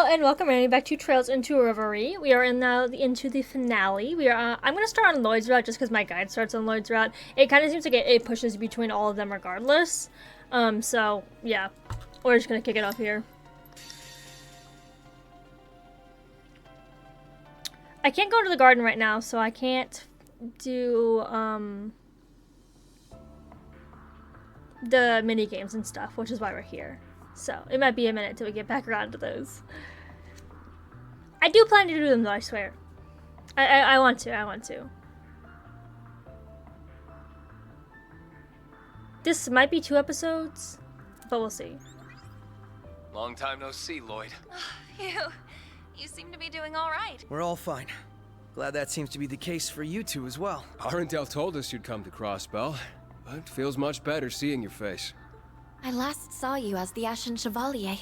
and welcome everybody back to Trails into Reverie. We are now into the finale. We are. I'm gonna start on Lloyd's route just because my guide starts on Lloyd's route. It kind of seems like it pushes between all of them regardless. So yeah, we're just gonna kick it off here. I can't go to the garden right now, so I can't do the mini games and stuff, which is why we're here. So it might be a minute till we get back around to those. I do plan to do them though, I swear. I want to. This might be 2 episodes, but we'll see. Long time no see, Lloyd. You seem to be doing all right. We're all fine. Glad that seems to be the case for you two as well. Arendelle told us you'd come to Crossbell, but it feels much better seeing your face. I last saw you as the Ashen Chevalier,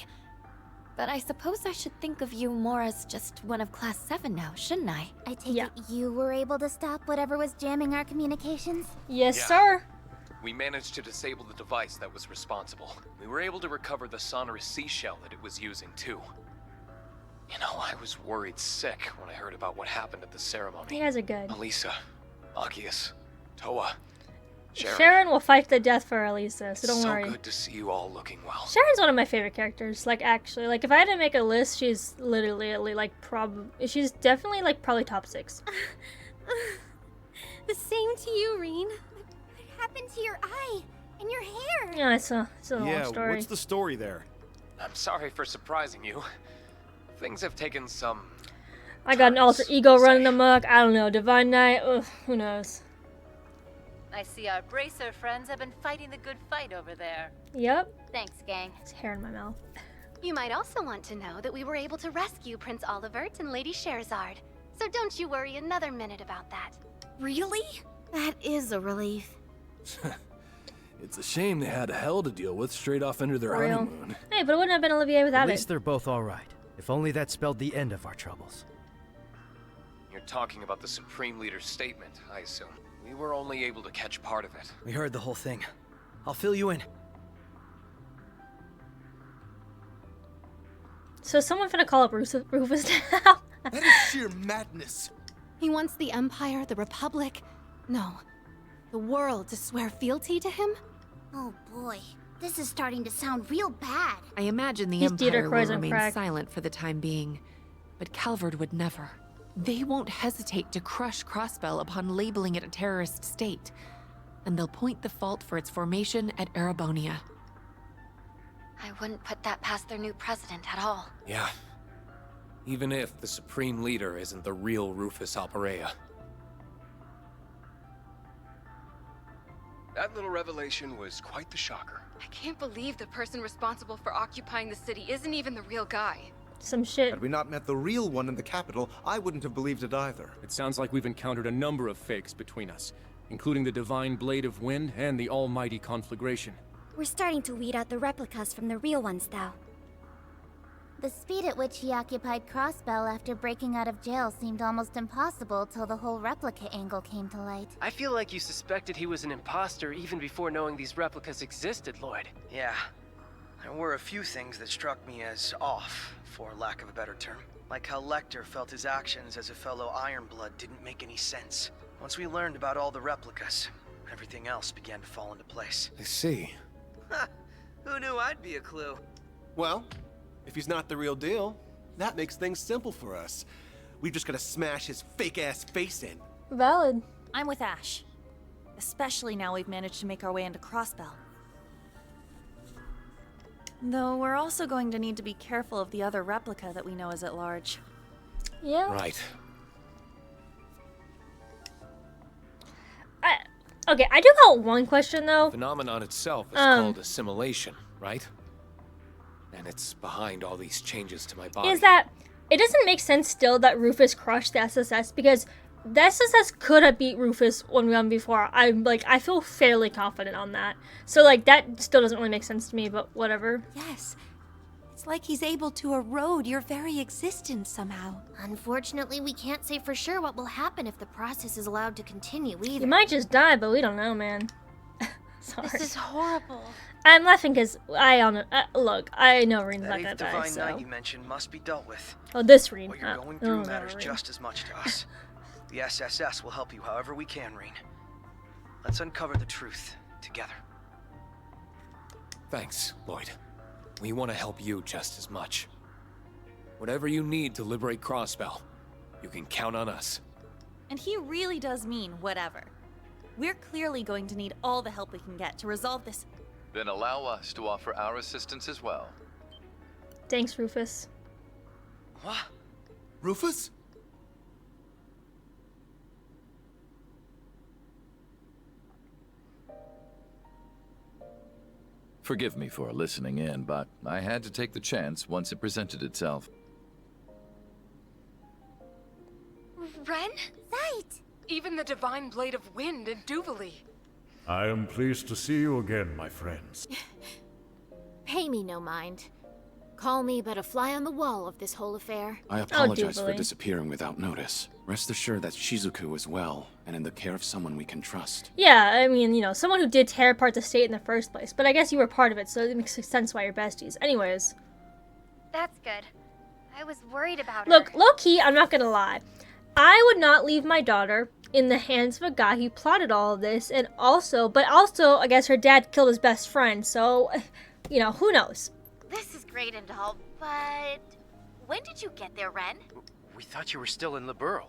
but I suppose I should think of you more as just one of Class 7 now, shouldn't I? I take it you were able to stop whatever was jamming our communications? Yes, Yeah. sir. We managed to disable the device that was responsible. We were able to recover the sonorous seashell that it was using, too. You know, I was worried sick when I heard about what happened at the ceremony. You guys are good. Elisa, Akius, Toa, Sharon will fight to the death for Elisa, so don't worry. So good to see you all looking well. Sharon's one of my favorite characters. Like, actually, like if I had to make a list, she's literally like she's definitely like probably top 6. The same to you, Reen. What happened to your eye and your hair? Yeah, it's a long story. What's the story there? I'm sorry for surprising you. Things have taken some... I got an alter ego running amok. I don't know. Divine Knight. Ugh, who knows? I see our bracer friends have been fighting the good fight over there. Yep. Thanks, gang. It's hair in my mouth. You might also want to know that we were able to rescue Prince Olivert and Lady Sherazard. So don't you worry another minute about that. Really? That is a relief. It's a shame they had hell to deal with straight off into their For real. honeymoon. Hey, but it wouldn't have been Olivier without At it. least they're both all right. If only that spelled the end of our troubles. You're talking about the Supreme Leader's statement, I assume. We were only able to catch part of it. We heard the whole thing. I'll fill you in. So is someone finna call up Rufus now? That is sheer madness. He wants the Empire, the Republic, no, the world to swear fealty to him? Oh boy, this is starting to sound real bad. I imagine the He's Dieter Empire will Croix on remain crack. silent for the time being, but Calvard would never. They won't hesitate to crush Crossbell upon labeling it a terrorist state, and they'll point the fault for its formation at Erebonia. I wouldn't put that past their new president at all. Yeah. Even if the Supreme Leader isn't the real Rufus Alperea. That little revelation was quite the shocker. I can't believe the person responsible for occupying the city isn't even the real guy. Some shit. Had we not met the real one in the capital, I wouldn't have believed it either. It sounds like we've encountered a number of fakes between us, including the Divine Blade of Wind and the Almighty Conflagration. We're starting to weed out the replicas from the real ones, though. The speed at which he occupied Crossbell after breaking out of jail seemed almost impossible till the whole replica angle came to light. I feel like you suspected he was an imposter even before knowing these replicas existed, Lloyd. Yeah. There were a few things that struck me as off, for lack of a better term. Like how Lecter felt his actions as a fellow Ironblood didn't make any sense. Once we learned about all the replicas, everything else began to fall into place. I see. Who knew I'd be a clue? Well, if he's not the real deal, that makes things simple for us. We've just gotta smash his fake-ass face in. Valid. I'm with Ash. Especially now we've managed to make our way into Crossbell. Though we're also going to need to be careful of the other replica that we know is at large. Yeah. Right. Okay, I do have one question though. The phenomenon itself is called assimilation, right? And it's behind all these changes to my body. Is that it doesn't make sense still that Rufus crushed the SSS because the SSS could have beat Rufus one round before. I feel fairly confident on that. So like that still doesn't really make sense to me, but whatever. Yes. It's like he's able to erode your very existence somehow. Unfortunately, we can't say for sure what will happen if the process is allowed to continue either. You might just die, but we don't know, man. Sorry. This is horrible. I'm laughing because look, I know Reen's not gonna That die, divine so. night you mentioned must be dealt with. Oh, this Reen. What you're going through matters just as much to us. The SSS will help you however we can, Reen. Let's uncover the truth together. Thanks, Lloyd. We want to help you just as much. Whatever you need to liberate Crossbell, you can count on us. And he really does mean whatever. We're clearly going to need all the help we can get to resolve this. Then allow us to offer our assistance as well. Thanks, Rufus. What? Rufus? Forgive me for listening in, but I had to take the chance once it presented itself. Ren? Right! Even the Divine Blade of Wind and Duvali. I am pleased to see you again, my friends. Pay me no mind. Call me but a fly on the wall of this whole affair. I apologize for disappearing without notice. Rest assured that Shizuku is well, and in the care of someone we can trust. Yeah, I mean, you know, someone who did tear apart the state in the first place, but I guess you were part of it, so it makes sense why you're besties. Anyways. That's good. I was worried about Look, her. low-key, I'm not gonna lie. I would not leave my daughter in the hands of a guy who plotted all of this, but also, I guess her dad killed his best friend, so, you know, who knows? This is great and all, but when did you get there, Ren? We thought you were still in Liberl.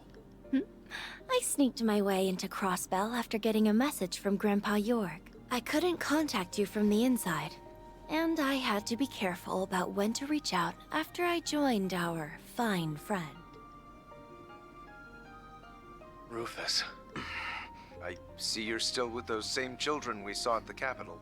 I sneaked my way into Crossbell after getting a message from Grandpa York. I couldn't contact you from the inside, and I had to be careful about when to reach out after I joined our fine friend. Rufus, I see you're still with those same children we saw at the Capitol.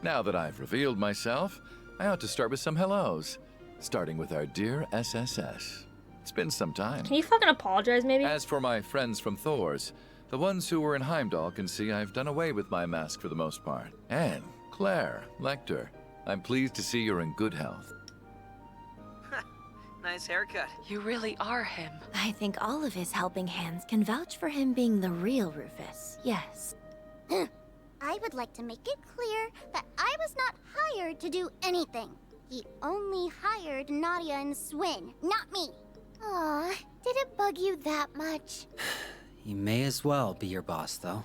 Now that I've revealed myself, I ought to start with some hellos, starting with our dear SSS. It's been some time. Can you fucking apologize, maybe? As for my friends from Thor's, the ones who were in Heimdall can see I've done away with my mask for the most part. And Claire, Lecter, I'm pleased to see you're in good health. Nice haircut. You really are him. I think all of his helping hands can vouch for him being the real Rufus, yes. I would like to make it clear that I was not hired to do anything. He only hired Nadia and Swin, not me. Aw, did it bug you that much? He may as well be your boss, though.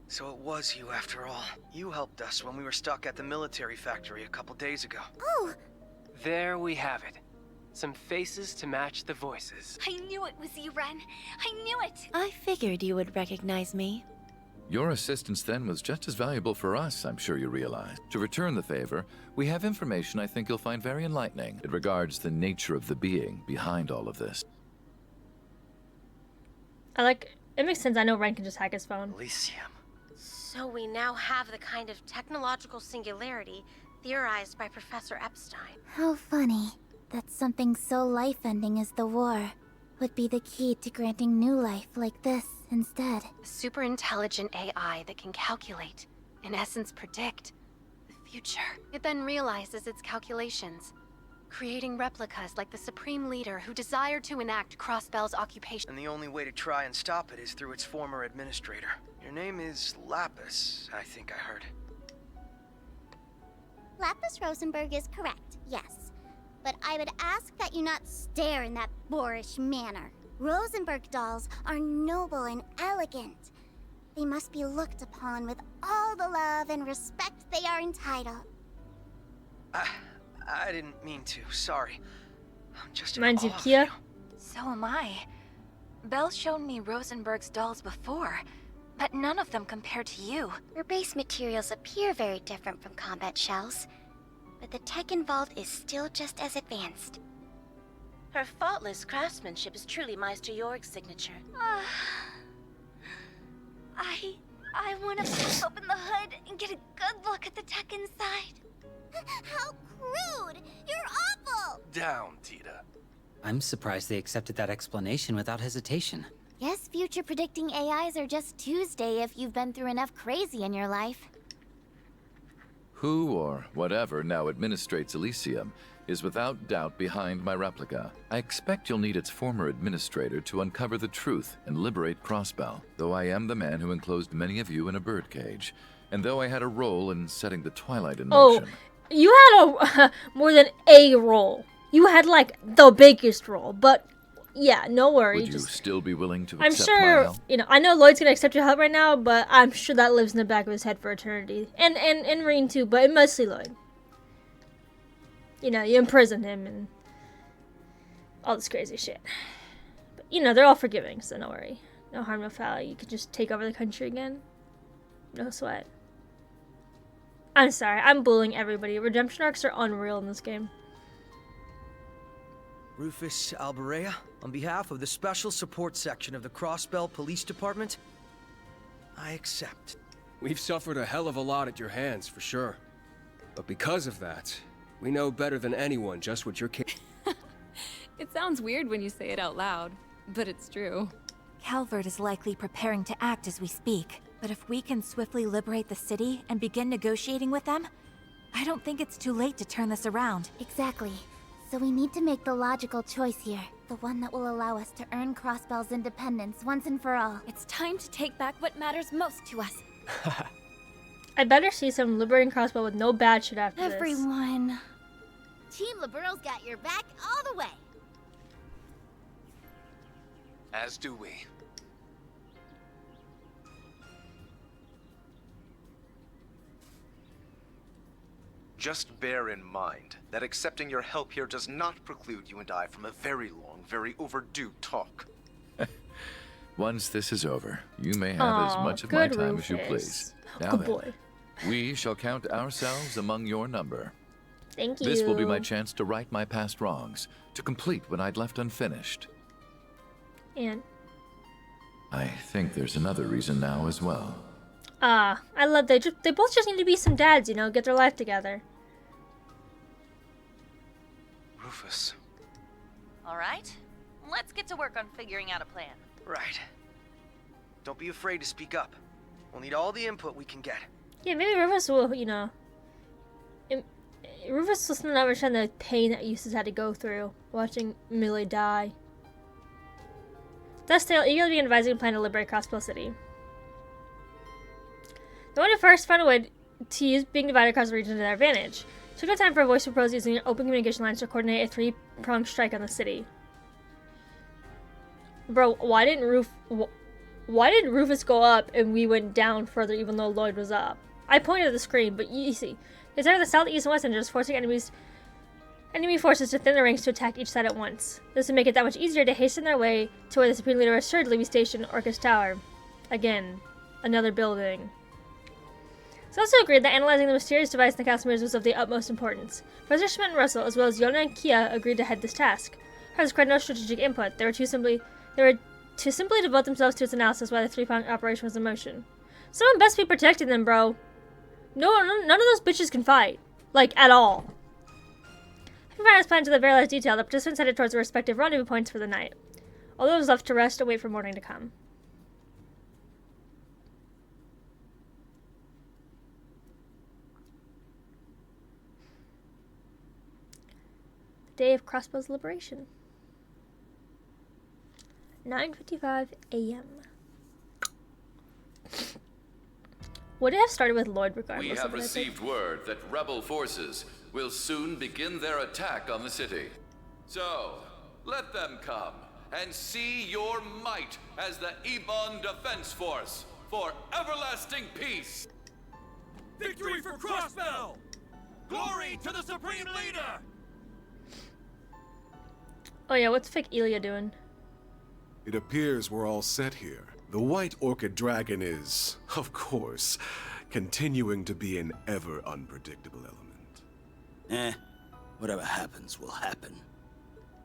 So it was you after all. You helped us when we were stuck at the military factory a couple days ago. Oh! There we have it. Some faces to match the voices. I knew it was you, Ren. I knew it! I figured you would recognize me. Your assistance then was just as valuable for us, I'm sure you realize. To return the favor, we have information I think you'll find very enlightening. It regards the nature of the being behind all of this. It makes sense. I know Ren can just hack his phone. Elysium. So we now have the kind of technological singularity theorized by Professor Epstein. How funny that something so life-ending as the war would be the key to granting new life like this instead. A super intelligent AI that can calculate, in essence predict, the future. It then realizes its calculations, creating replicas like the Supreme Leader who desired to enact Crossbell's occupation. And the only way to try and stop it is through its former administrator. Your name is Lapis, I think I heard. Lapis Rosenberg is correct, yes. But I would ask that you not stare in that boorish manner. Rosenberg dolls are noble and elegant. They must be looked upon with all the love and respect they are entitled. I didn't mean to, sorry. I'm just Mind you, in awe of Kia? So am I. Belle showed me Rosenberg's dolls before, but none of them compare to you. Her base materials appear very different from combat shells, but the tech involved is still just as advanced. Her faultless craftsmanship is truly Meister Jorg's signature. I want to open the hood and get a good look at the tech inside. How crude! You're awful! Down, Tita. I'm surprised they accepted that explanation without hesitation. Guess future predicting AIs are just Tuesday if you've been through enough crazy in your life. Who or whatever now administrates Elysium is without doubt behind my replica. I expect you'll need its former administrator to uncover the truth and liberate Crossbell, though I am the man who enclosed many of you in a birdcage. And though I had a role in setting the Twilight in Oh, motion... you had a more than a role. You had, like, the biggest role, but... Yeah, no worry. Would you still be willing to I'm accept my sure, help? you know, I know Lloyd's gonna accept your help right now, but I'm sure that lives in the back of his head for eternity. And Reen too, but mostly Lloyd. You know, you imprison him and all this crazy shit. But, you know, they're all forgiving, so no worry. No harm, no foul. You could just take over the country again. No sweat. I'm sorry, I'm bullying everybody. Redemption arcs are unreal in this game. Rufus Alberea, on behalf of the Special Support Section of the Crossbell Police Department, I accept. We've suffered a hell of a lot at your hands, for sure. But because of that, we know better than anyone just what you're capable. It sounds weird when you say it out loud, but it's true. Calvert is likely preparing to act as we speak. But if we can swiftly liberate the city and begin negotiating with them, I don't think it's too late to turn this around. Exactly. So we need to make the logical choice here. The one that will allow us to earn Crossbell's independence once and for all. It's time to take back what matters most to us. I better see some liberating Crossbell with no bad shit after Everyone. Team Libero's got your back all the way. As do we. Just bear in mind that accepting your help here does not preclude you and I from a very long, very overdue talk. Once this is over, you may have as much of my time as you please. Now Good then, boy. we shall count ourselves among your number. Thank you. This will be my chance to right my past wrongs, to complete what I'd left unfinished. And? I think there's another reason now as well. I love they both just need to be some dads, you know, get their life together. Rufus. All right, let's get to work on figuring out a plan. Right. Don't be afraid to speak up. We'll need all the input we can get. Yeah, maybe Rufus will, you know... Rufus will not understand the pain that Eustace had to go through watching Millie die. Thus, they'll eagerly be advising a plan to liberate Crossbell City. They wanted to first find a way to use being divided across the region to their advantage. Took no time for a voice to propose using open communication lines to coordinate a three-pronged strike on the city. Bro, why didn't Rufus go up and we went down further even though Lloyd was up? I pointed at the screen, but you see, they attacked the south, east, and west engines, forcing enemy forces to thin the ranks to attack each side at once. This would make it that much easier to hasten their way to where the Supreme Leader assuredly be stationed Orcus Tower. Again, another building. It's also agreed that analyzing the mysterious device in the castle mirrors was of the utmost importance. Professor Schmidt and Russell, as well as Yona and Kia, agreed to head this task. Hers required no strategic input. They were to simply devote themselves to its analysis while the three-pronged operation was in motion. Someone best be protecting them, bro. None of those bitches can fight. Like, at all. Having finalized plans to the very last detail, the participants headed towards their respective rendezvous points for the night. All those left to rest and wait for morning to come. Day of Crossbell's liberation. 9:55 a.m. Would it have started with Lloyd regardless? We have received word that rebel forces will soon begin their attack on the city. So, let them come and see your might as the Ebon Defense Force for everlasting peace. Victory for Crossbell! Glory to the Supreme Leader! Oh yeah, what's fake Elia doing? It appears we're all set here. The White Orchid Dragon is, of course, continuing to be an ever unpredictable element. Whatever happens will happen.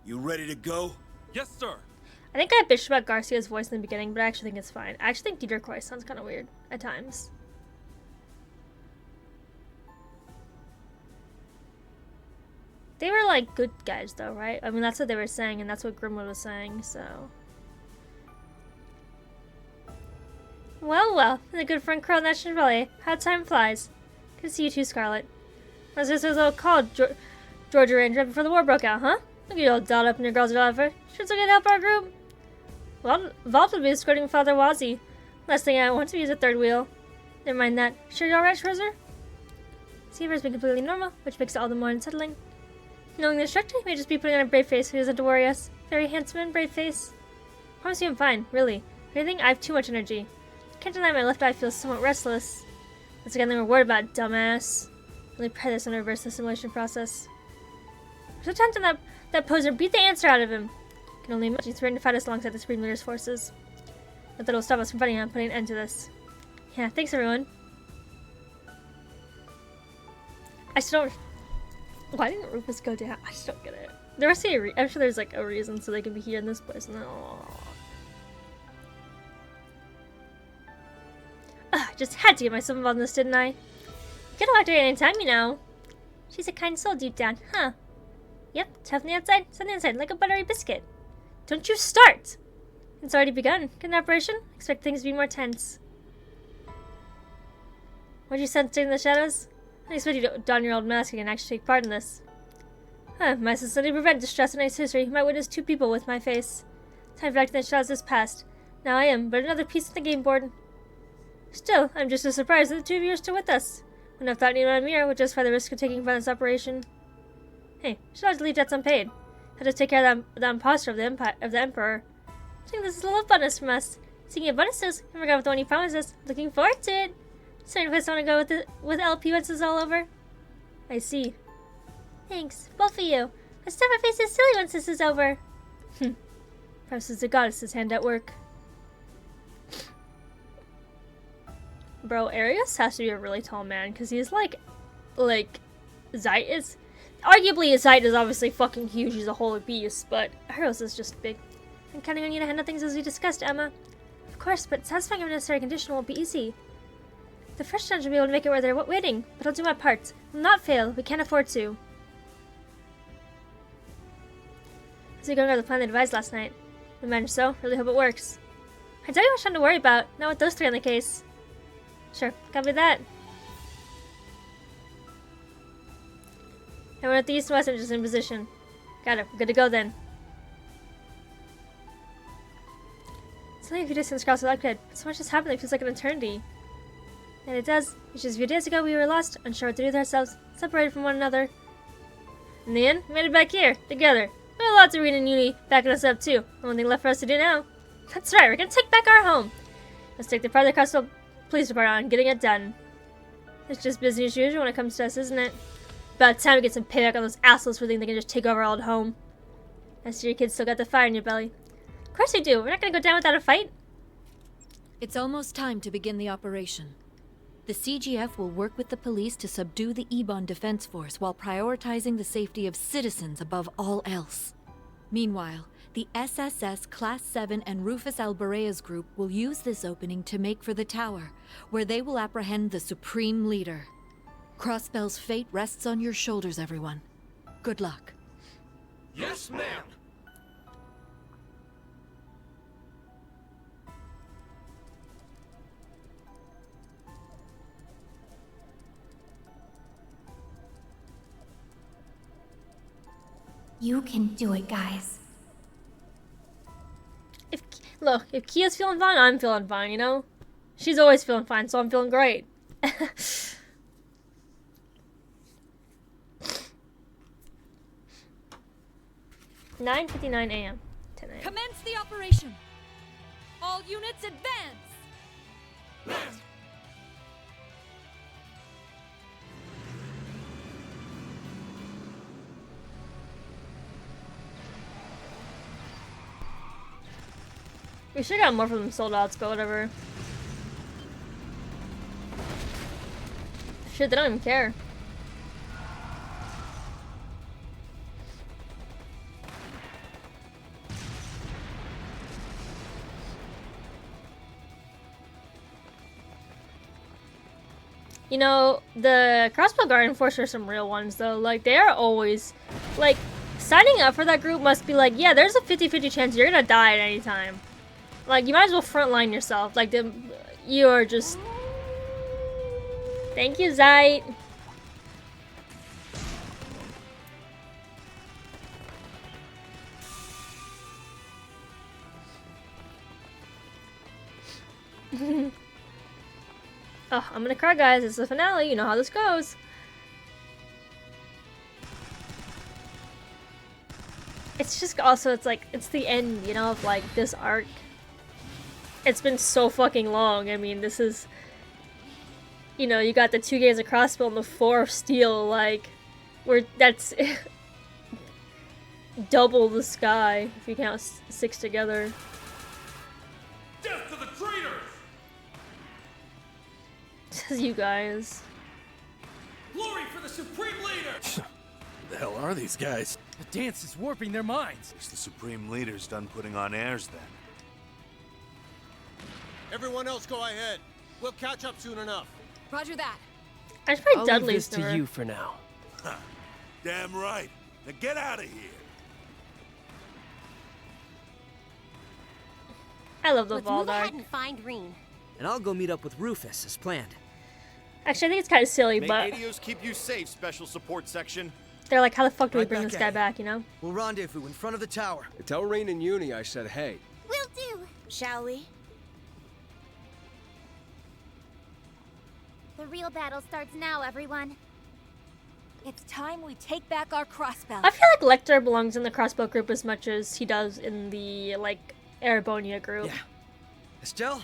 You ready to go? Yes, sir. I think I bitched about Garcia's voice in the beginning, but I actually think it's fine. I actually think Dieter Croix sounds kind of weird at times. They were like good guys though, right? I mean, that's what they were saying, and that's what Grimwood was saying, so... Well, the good friend Crow National Relay. How time flies. Good to see you too, Scarlet. My sister's little call, Georgia Ranger, before the war broke out, huh? Look at you all dolled up in your girls' outfit. Should still get help our group. Well, Vault will be escorting Father Wazi. Last thing I want to use a third wheel. Never mind that. Sure you're alright, Schrozer? Seaver has been completely normal, which makes it all the more unsettling. Knowing the instructor, he may just be putting on a brave face, so he doesn't have to worry us. Very handsome and brave face. Promise you I'm fine, really. If anything, I have too much energy. Can't deny my left eye feels somewhat restless. That's again they were worried about, dumbass. Really pray this and reverse the simulation process. So tempting that poser beat the answer out of him. Can only imagine he's ready to fight us alongside the Supreme Leader's forces. But that'll stop us from fighting him and putting an end to this. Yeah, thanks everyone. I still don't... Why didn't Rufus go down? I just don't get it. There must be I'm sure there's like a reason so they can be here in this place. No. Just had to get myself involved in this, didn't I? You could have walked away anytime, you know. She's a kind soul deep down, huh? Yep, tough on the outside, soft on the inside, like a buttery biscuit. Don't you start! It's already begun. Good operation? Expect things to be more tense. What'd you sense in the shadows? I expect you to don your old mask and actually take part in this. Huh, my assistant to prevent distress in ice history. You might witness 2 people with my face. Time for acting the shadows is past. Now I am, but another piece of the game board. Still, I'm just as surprised that the 2 of you are still with us. Wouldn't have thought anyone on Mira would justify the risk of taking part in this operation. Hey, should always leave debts unpaid. Had to take care of the imposter of the Emperor. I think this is a little bonus from us. Speaking of bonuses, I forgot what the one you promised us. Looking forward to it. So any place I want to go with LP once it's all over? I see. Thanks, both of you. Let's stuff our faces silly once this is over. Perhaps it's the goddess's hand at work. Bro, Arius has to be a really tall man, because he's like, Zeit is, arguably Zeit is obviously fucking huge, he's a holy beast, but Arius is just big. I'm counting on you to handle things as we discussed, Emma. Of course, but satisfying a necessary condition won't be easy. The fresh dungeon will be able to make it where they're waiting, but I'll do my part. We'll not fail, we can't afford to. As we going over the plan they devised last night. We managed so, really hope it works. I don't have much time to worry about, not with those 3 on the case. Sure, copy that. Everyone at the east and west are just in position. Got it, we're good to go then. It's only a few days since crossed without grid, but so much has happened that it feels like an eternity. And it does. It's just a few days ago we were lost, unsure what to do with ourselves, separated from one another. In the end, we made it back here, together. We had lots of reading and uni backing us up too. The only thing left for us to do now. That's right, we're gonna take back our home. Let's take the part of the Crossville Police Department on getting it done. It's just business as usual when it comes to us, isn't it? About time to get some payback on those assholes who think they can just take over our old home. I see your kids still got the fire in your belly. Of course we do. We're not gonna go down without a fight. It's almost time to begin the operation. The CGF will work with the police to subdue the Ebon Defense Force while prioritizing the safety of citizens above all else. Meanwhile, the SSS Class 7 and Rufus Albarea's group will use this opening to make for the tower, where they will apprehend the Supreme Leader. Crossbell's fate rests on your shoulders, everyone. Good luck. Yes, ma'am! You can do it, guys. If Kia's feeling fine, I'm feeling fine, you know? She's always feeling fine, so I'm feeling great. 9:59 a.m. 10 a.m. Commence the operation! All units advance! We should have got more from them sold outs, but whatever. Shit, they don't even care. You know, the Crossbow Guard Enforcer are some real ones, though. Like, they are always... Like, signing up for that group must be like, yeah, there's a 50-50 chance you're gonna die at any time. Like, you might as well frontline yourself. Like, you are just... Thank you, Zeit. Oh, I'm gonna cry, guys. It's the finale. You know how this goes. It's just also, it's like, it's the end, you know, of like this arc. It's been so fucking long. I mean, this is, you know, you got the 2 games of Crossbow and the 4 of Steel, like, that's double the sky if you count 6 together. Death to the traitors! Says you guys. Glory for the Supreme Leader! The hell are these guys? The dance is warping their minds. At least the Supreme Leader's done putting on airs then. Everyone else go ahead. We'll catch up soon enough. Roger that. I should probably I'll Dudley's leave this to number. you for now. Damn right. Now get out of here. I love the Let's move Valdark. ahead and find Reen. And I'll go meet up with Rufus as planned. Actually, I think it's kind of silly, May but ADOs keep you safe, Special Support Section. they're like, how the fuck do we Right bring back this at guy it. back, you know? We'll rendezvous in front of the tower. Tell Rain and Uni I said hey. Will do. Shall we? The real battle starts now, everyone. It's time we take back our crossbow. I feel like Lecter belongs in the Crossbow group as much as he does in the, like, Erebonia group. Yeah. Estelle,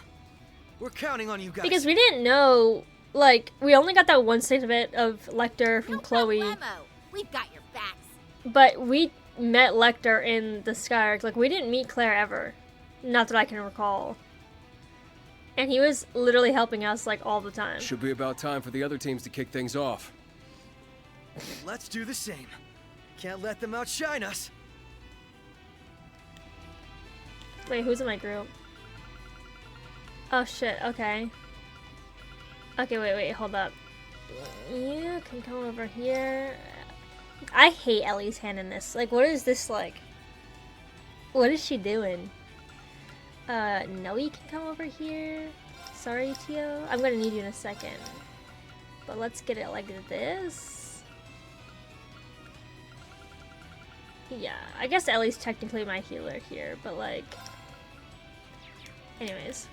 we're counting on you guys. Because we didn't know, like, we only got that one snippet of Lecter from Chloe. We've got your backs. But we met Lecter in the Skyark. Like, we didn't meet Claire ever. Not that I can recall. And he was literally helping us, like, all the time. Should be about time for the other teams to kick things off. Let's do the same. Can't let them outshine us. Wait, who's in my group? Oh, shit, okay. Okay, wait, hold up. You can come over here. I hate Ellie's hand in this. Like, what is this like? What is she doing? Noe can come over here. Sorry, Tio. I'm gonna need you in a second. But let's get it like this. Yeah, I guess Ellie's technically my healer here, but like... Anyways.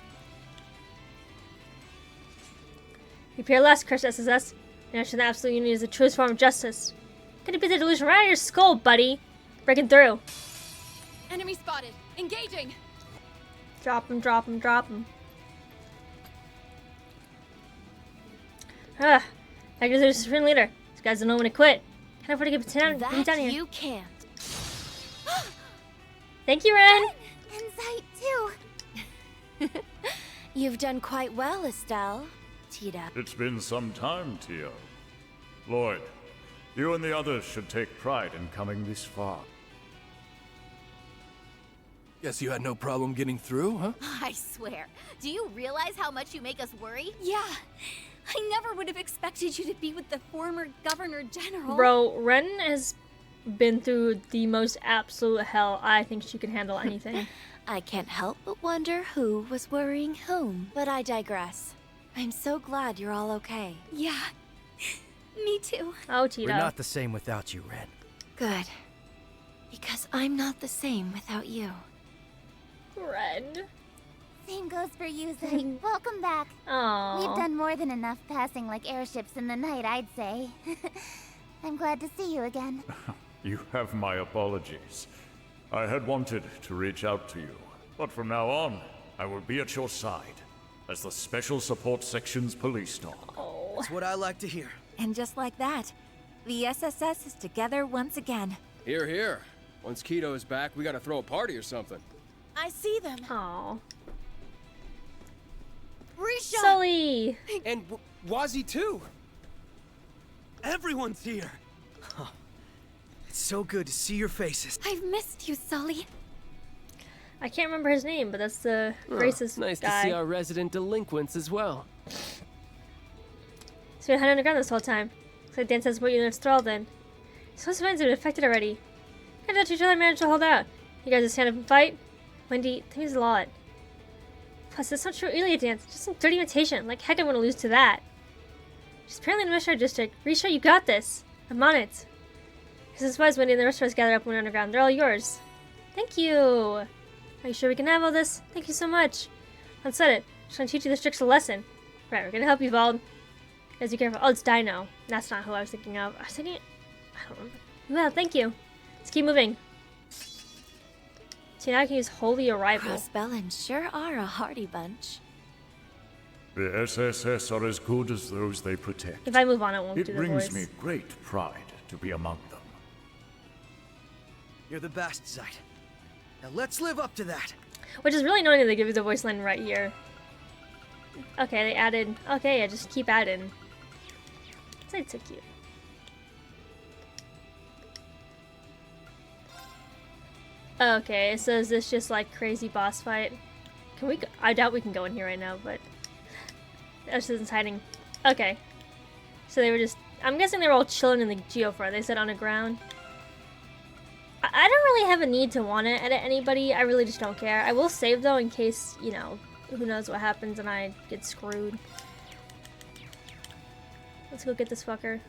You appear last, cursed SSS. Nation the absolute unity is the truest form of justice. Gonna be the delusion right out of your skull, buddy. Breaking through. Enemy spotted. Engaging. Drop him, drop him, drop him. Ah, Hector's the supreme leader. These guys don't know when to quit. Can't afford to get down here. You can't. Thank you, Ren. Insight too. You've done quite well, Estelle. Tita. It's been some time, Tia. Lloyd, you and the others should take pride in coming this far. Guess you had no problem getting through, huh? I swear. Do you realize how much you make us worry? Yeah. I never would have expected you to be with the former Governor General. Bro, Ren has been through the most absolute hell. I think she can handle anything. I can't help but wonder who was worrying whom. But I digress. I'm so glad you're all okay. Yeah. Me too. Oh, Tito. We're not the same without you, Ren. Good. Because I'm not the same without you. Ren. Same goes for you, Zay. Welcome back. Aww. We've done more than enough passing like airships in the night, I'd say. I'm glad to see you again. You have my apologies. I had wanted to reach out to you, but from now on, I will be at your side as the Special Support Section's police dog. Oh. That's what I like to hear. And just like that, the SSS is together once again. Here, here. Once Keto is back, we gotta throw a party or something. I see them. Aww. Risha! Sully! And Wazzy too. Everyone's here. Oh, it's so good to see your faces. I've missed you, Sully. I can't remember his name, but that's the racist Nice guy. to see our resident delinquents as well. So we had underground this whole time. Looks like Dan says what you're enthralled in. So friends have been affected already. I thought each other managed to hold out. You guys just stand up and fight? Wendy, that means a lot. Plus, it's not true Ilya dance. Just some dirty imitation. Like heck, I want to lose to that. She's apparently in the Mission District. Risha, you got this. I'm on it. This is why Wendy and the rest of us gather up when we're underground. They're all yours. Thank you. Are you sure we can have all this? Thank you so much. Unsaid it. Just trying to teach you this trick's a lesson. Right, we're gonna help you, Vald. Guys, be careful. Oh, it's Dino. That's not who I was thinking of. I was thinking... I don't remember. Well, thank you. Let's keep moving. See, now I can use Holy Arrival. Crossbellans sure are a hardy bunch. The SSS are as good as those they protect. If I move on, it won't do the voice. It brings me great pride to be among them. You're the best, Zeit. Now let's live up to that. Which is really annoying that they give you the voice line right here. Okay, they added... Okay, yeah, just keep adding. Zeit's so cute. Okay, so is this just like crazy boss fight? Can we go? I doubt we can go in here right now, but... This isn't hiding. Okay. So they were just... I'm guessing they were all chilling in the geofront. They said on the ground. I don't really have a need to want to edit anybody. I really just don't care. I will save though in case, you know, who knows what happens and I get screwed. Let's go get this fucker.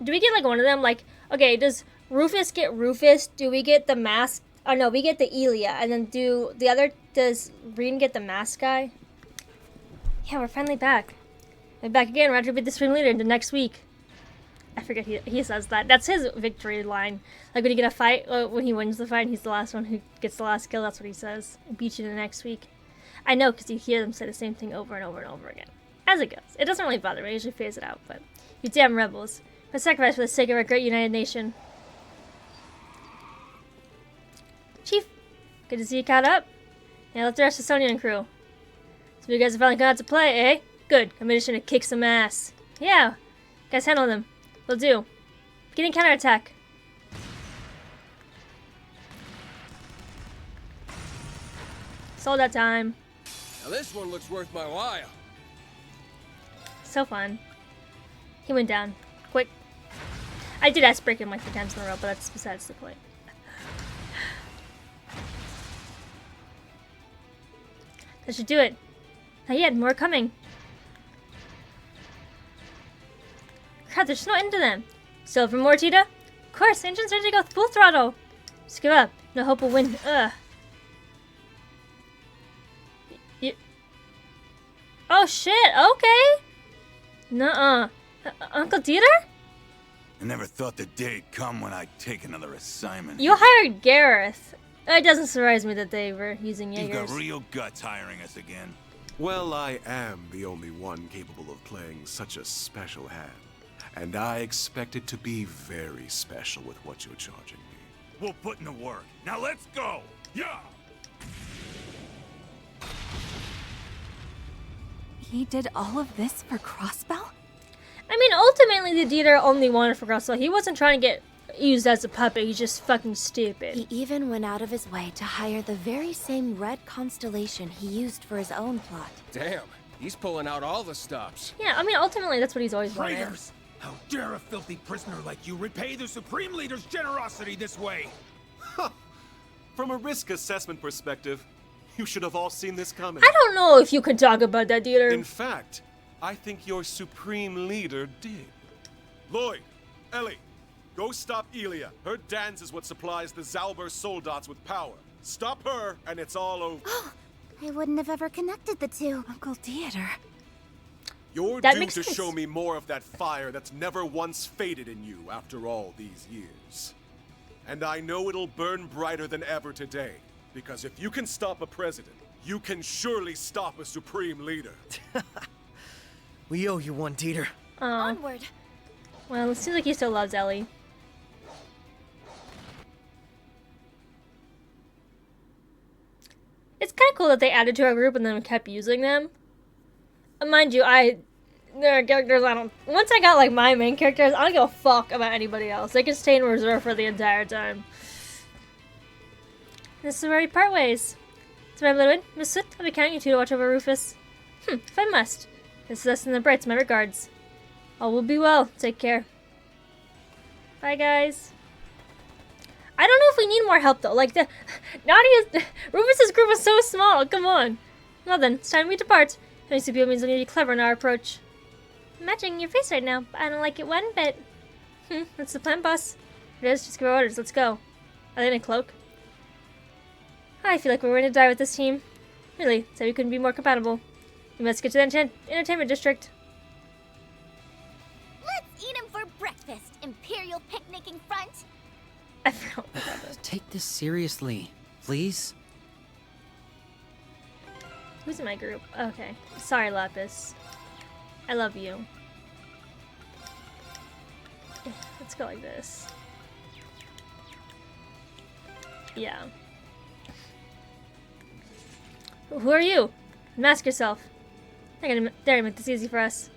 Do we get like one of them? Like, okay, does Rufus get Rufus? Do we get the mask? Oh no, we get the Elia, and then do the other, does Reen get the mask guy? Yeah, we're finally back. We're back again, Roger be the Supreme Leader into next week. I forget he says that. That's his victory line. Like when you get a fight, when he wins the fight and he's the last one who gets the last kill, that's what he says. I beat you the next week. I know, because you hear them say the same thing over and over and over again. As it goes. It doesn't really bother me, I usually phase it out, but you damn rebels. But sacrifice for the sake of our great united nation. Chief, good to see you caught up. Yeah, let the rest of Sonya and crew. So you guys have finally got out to play, eh? Good. I'm mission to kick some ass. Yeah. Guys, handle them. Will do. Beginning counterattack. Sold that time. Now this one looks worth my while. So fun. He went down. Quick. I did ask break him like 3 times in a row, but that's besides the point. That should do it. Not yet, more coming. Crap, there's no end to them. Still for more, Tita? Of course, engine's ready to go full throttle. Just give up. No hope we'll win. Ugh. Oh shit, okay. Nuh-uh. Uncle Dieter? I never thought the day'd come when I'd take another assignment. You hired Gareth. It doesn't surprise me that they were using You've Jaegers. got real guts hiring us again. Well, I am the only one capable of playing such a special hand. And I expect it to be very special with what you're charging me. We'll put in the work. Now let's go! Yeah! He did all of this for Crossbell? I mean, ultimately, the Dieter only wanted for Crossbell. He wasn't trying to get used as a puppet. He's just fucking stupid. He even went out of his way to hire the very same red constellation he used for his own plot. Damn, he's pulling out all the stops. Yeah, I mean, ultimately, that's what he's always wanted. Traitors! How dare a filthy prisoner like you repay the Supreme Leader's generosity this way? From a risk assessment perspective, you should have all seen this coming. I don't know if you can talk about that, Dieter. In fact, I think your Supreme Leader did. Lloyd, Ellie, go stop Elia. Her dance is what supplies the Zauber Soldats with power. Stop her, and it's all over. I wouldn't have ever connected the two. Uncle Dieter. You're due to show me more of that fire that's never once faded in you after all these years. And I know it'll burn brighter than ever today, because if you can stop a president, you can surely stop a Supreme Leader. We owe you one, Dieter. Onward. Well, it seems like he still loves Ellie. It's kind of cool that they added to our group and then kept using them. Mind you, there are characters I don't... Once I got, like, my main characters, I don't give a fuck about anybody else. They can stay in reserve for the entire time. This is where we part ways. So, my little one, Miss Soot, I'll be counting you two to watch over Rufus. If I must. This is us in the Brights, my regards. All will be well. Take care. Bye, guys. I don't know if we need more help, though. Like, Rufus's group is so small. Come on. Well then, it's time we depart. Any people means we need to be clever in our approach. matching your face right now. I don't like it one bit. That's the plan, boss. It is. Just give orders. Let's go. Are they in a cloak? I feel like we're going to die with this team. Really, so we couldn't be more compatible. We must get to the entertainment district. Let's eat him for breakfast, Imperial picnicking front. I forgot about that. Take this seriously, please. Who's in my group? Okay. Sorry, Lapis. I love you. Let's go like this. Yeah. Who are you? Mask yourself. They're gonna make this easy for us.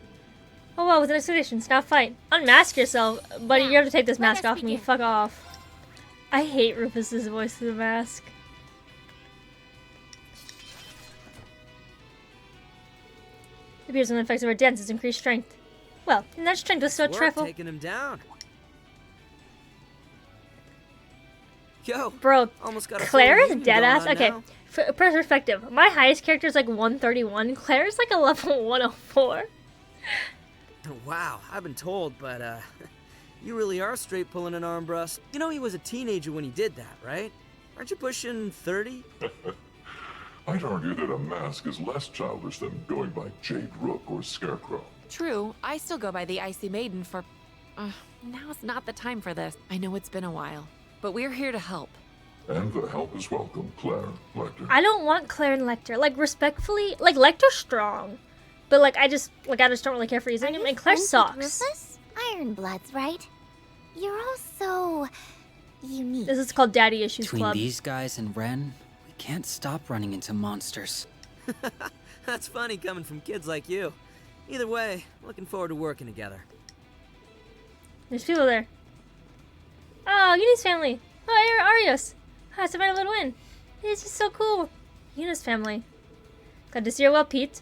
Oh wow, with an expedition, now fight. Unmask yourself, buddy. You have to take this mask off me. Fuck off. I hate Rufus's voice through the mask. It appears one of the effects of our dance is increased strength. Well, and that strength was so We're trifle. taking him down. Yo, bro, almost got a Claire is full dead ass. going on Okay, now. for perspective, my highest character is like 131. Claire's like a level 104. Wow, I've been told, but you really are straight pulling an arm thrust. You know he was a teenager when he did that, right? Aren't you pushing 30? I'd argue that a mask is less childish than going by Jade Rook or Scarecrow. True, I still go by the Icy Maiden for... now's not the time for this. I know it's been a while, but we're here to help. And the help is welcome, Claire, Lecter. I don't want Claire and Lecter. Like, respectfully, like, Lecter's strong. But, like, I just don't really care for using him. And Claire sucks. Rufus? Ironbloods, right? You're all so... unique. This is called Daddy Issues Between Club. these guys and Ren, we can't stop running into monsters. That's funny coming from kids like you. Either way, looking forward to working together. There's people there. Oh, Uni's family. Oh, Arios. I survived a little win. It's just so cool. Uni's family. Glad to see you well, Pete.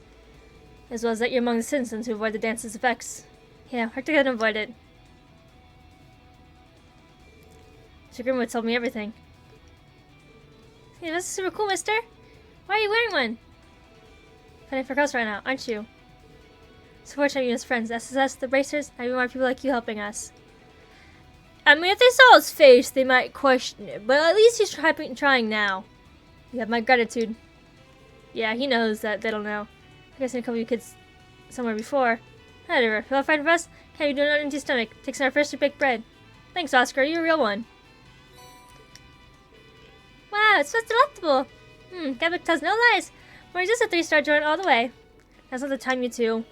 As well as that you're among the citizens who avoid the dance's effects. Yeah, hard to get and avoid it. Mr. Grimwood told me everything. Yeah, this is super cool, mister. Why are you wearing one? Fighting for cause right now, aren't you? So fortunate you as friends. SSS, the Bracers, I need more people like you helping us. I mean, if they saw his face, they might question it. But at least he's trying now. You have my gratitude. Yeah, he knows that they don't know. I guess I seen a couple of you kids somewhere before. Whatever. Feel like fighting for us? Hey, you do not empty stomach. Take some of our freshly baked bread. Thanks, Oscar. You're a real one. Wow, it's so delectable. Gabbic tells no lies. We're just a 3-star joint all the way. That's not the time, you two.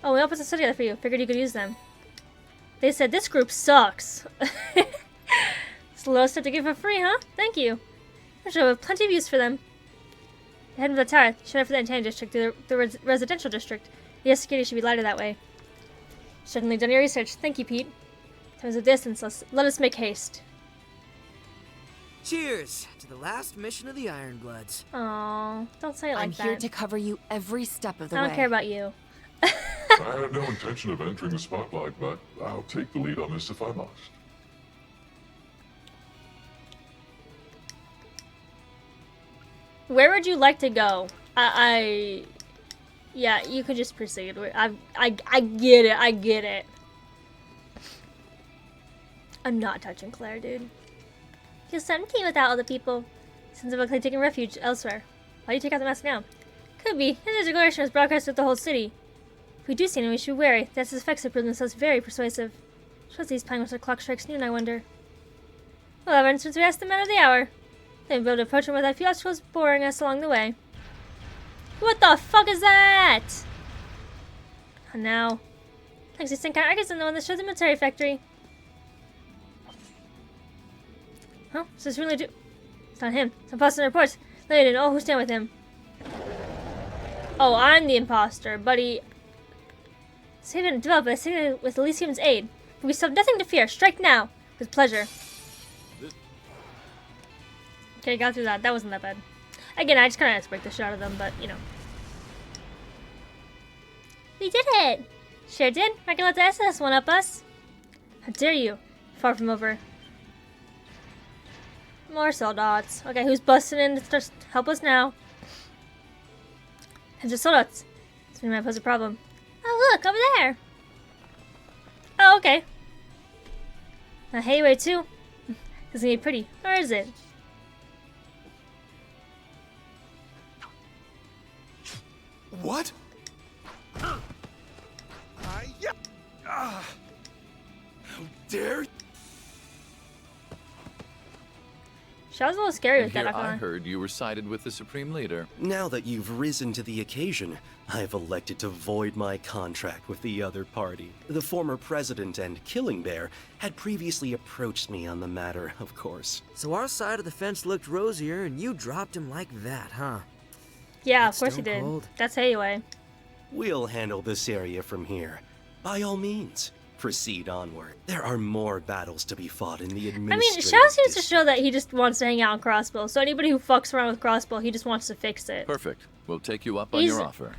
Oh, we all put some stuff together for you. Figured you could use them. They said this group sucks. It's the lowest stuff to give for free, huh? Thank you. I should have plenty of use for them. Head for the tower. Should head for the entertainment district to the residential district. The security should be lighter that way. Certainly done your research. Thank you, Pete. In terms of distance, let us make haste. Cheers to the last mission of the Ironbloods. Aww, don't say it like that. I'm here to cover you every step of the way. I don't care about you. I had no intention of entering the spotlight, but I'll take the lead on this if I must. Where would you like to go? Yeah, you could just proceed. I get it. I get it. I'm not touching Claire, dude. Feels empty without all the people. Since I've likely taken refuge elsewhere. Why do you take out the mask now? Could be. His declaration was broadcast through the whole city. If we do see anyone, we should be wary. That's his effects have proven themselves very persuasive. Shows he's playing once the clock strikes noon, I wonder. Well, ever since we asked the man of the hour. They've been able to approach him without a few obstacles boring us along the way. What the fuck is that? And now. Thanks to St. Argus and the one that showed the military factory. Huh? Is this really It's not him. Some imposter reports. They didn't know who stand with him. Oh, I'm the imposter, buddy. Save and develop a signal with Elysium's aid. We still have nothing to fear. Strike now. With pleasure. Okay, got through that. That wasn't that bad. Again, I just kind of had to break the shit out of them, but, you know. We did it! Sure did. I can let the SS one-up us. How dare you? Far from over. More soldads. Okay, who's busting in to help us now? It's just soldads. This might pose a problem. Oh, look, over there! Oh, okay. A hayway too. It's gonna be pretty. Where is it? What? How dare you? She was a little scary And with that. here Not gonna I lie. heard you were sided with the Supreme Leader. Now that you've risen to the occasion, I have elected to void my contract with the other party. The former president and Killing Bear had previously approached me on the matter, of course. So our side of the fence looked rosier, and you dropped him like that, huh? Yeah, That's of course he stone did. cold. That's hayway. We'll handle this area from here. By all means, proceed onward. There are more battles to be fought in the I mean, administrative Shao seems to show that he just wants to hang out on Crossbow. So anybody who fucks around with Crossbow, he just wants to fix it. Perfect. We'll take you up on He's- your offer.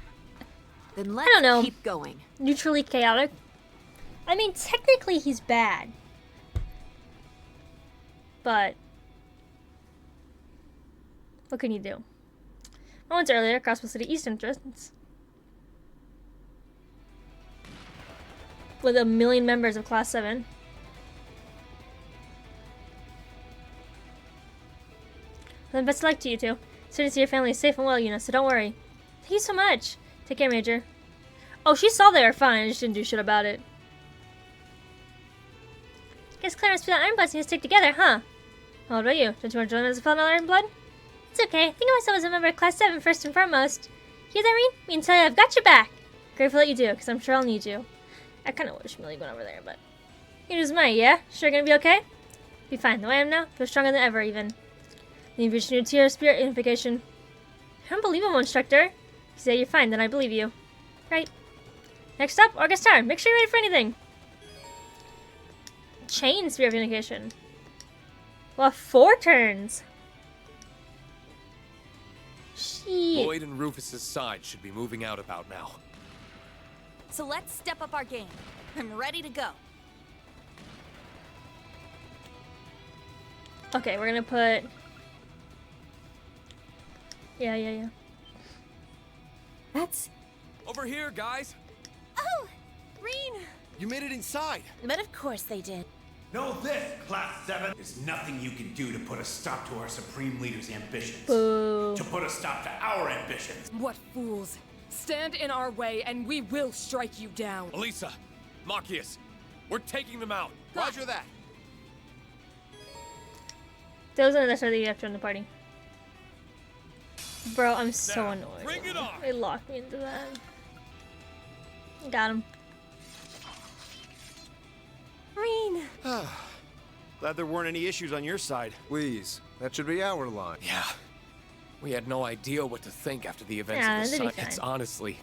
Then I don't know. keep going. Neutrally chaotic. I mean, technically he's bad. But what can you do? Moments earlier, Crossbow City East entrance. With 1 million members of Class 7. Then best of luck to you two. Certain to see your family is safe and well, Yuna, so don't worry. Thank you so much. Take care, Major. Oh, she saw they were fine, I just didn't do shit about it. Guess Clarence feel Ironbloods need to stick together, huh? How about you? Don't you want to join us as a fellow Ironblood? It's okay. Think of myself as a member of Class 7 first and foremost. Hear that, Reen? Me and tell you I've got your back. Grateful that you do, because I'm sure I'll need you. I kind of wish Millie went over there, but... You just might, yeah? Sure gonna be okay? Be fine. The way I am now, feel stronger than ever, even. Then you've reached a new tier of spirit unification. Unbelievable, Instructor. You say you're fine, then I believe you. Right. Next up, August Tower. Make sure you're ready for anything. Chain spirit unification. Well, 4 turns. Shit. Lloyd and Rufus's side should be moving out about now. So let's step up our game. I'm ready to go. Okay, we're gonna put... Yeah. That's... Over here, guys! Oh! Reen! You made it inside! But of course they did. Know this, Class 7. There's nothing you can do to put a stop to our Supreme Leader's ambitions. Boo. To put a stop to our ambitions. What fools. Stand in our way and we will strike you down. Elisa, Machias, we're taking them out. Roger that. Those are the that you have to join the party. Bro, I'm so Now, annoyed. bring it on. They locked me into that. Got him. Reen! Glad there weren't any issues on your side. Please, that should be our line. Yeah. We had no idea what to think after the events Yeah, of the they'll be sun. It's fine. honestly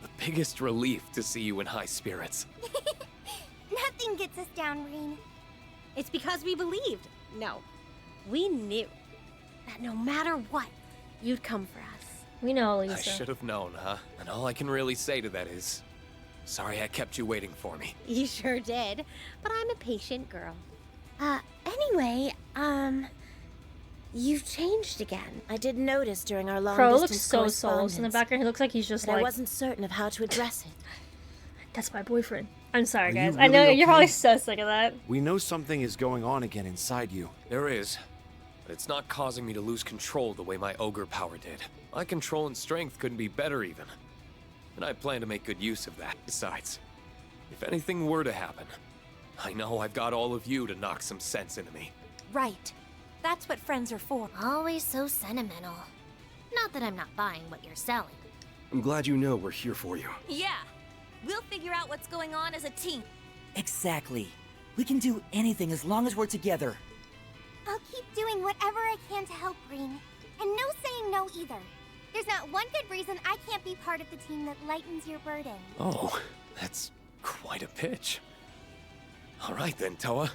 the biggest relief to see you in high spirits. Nothing gets us down, Reen. It's because we believed. No. We knew that no matter what, you'd come for us. We know, I Lisa. should have known, huh? And all I can really say to that is, sorry I kept you waiting for me. You sure did. But I'm a patient girl. Anyway, you've changed again. I did notice during our long Crow distance looks so soulless in the background. He looks like he's just but like... I wasn't certain of how to address it. That's my boyfriend. I'm sorry, Are guys. you I know really you're okay? probably so sick of that. We know something is going on again inside you. There is, but it's not causing me to lose control the way my ogre power did. My control and strength couldn't be better even. And I plan to make good use of that. Besides, if anything were to happen, I know I've got all of you to knock some sense into me. Right. That's what friends are for. Always so sentimental. Not that I'm not buying what you're selling. I'm glad you know we're here for you. Yeah. We'll figure out what's going on as a team. Exactly. We can do anything as long as we're together. I'll keep doing whatever I can to help Green. And no saying no either. There's not one good reason I can't be part of the team that lightens your burden. Oh, that's quite a pitch. All right then, Toa.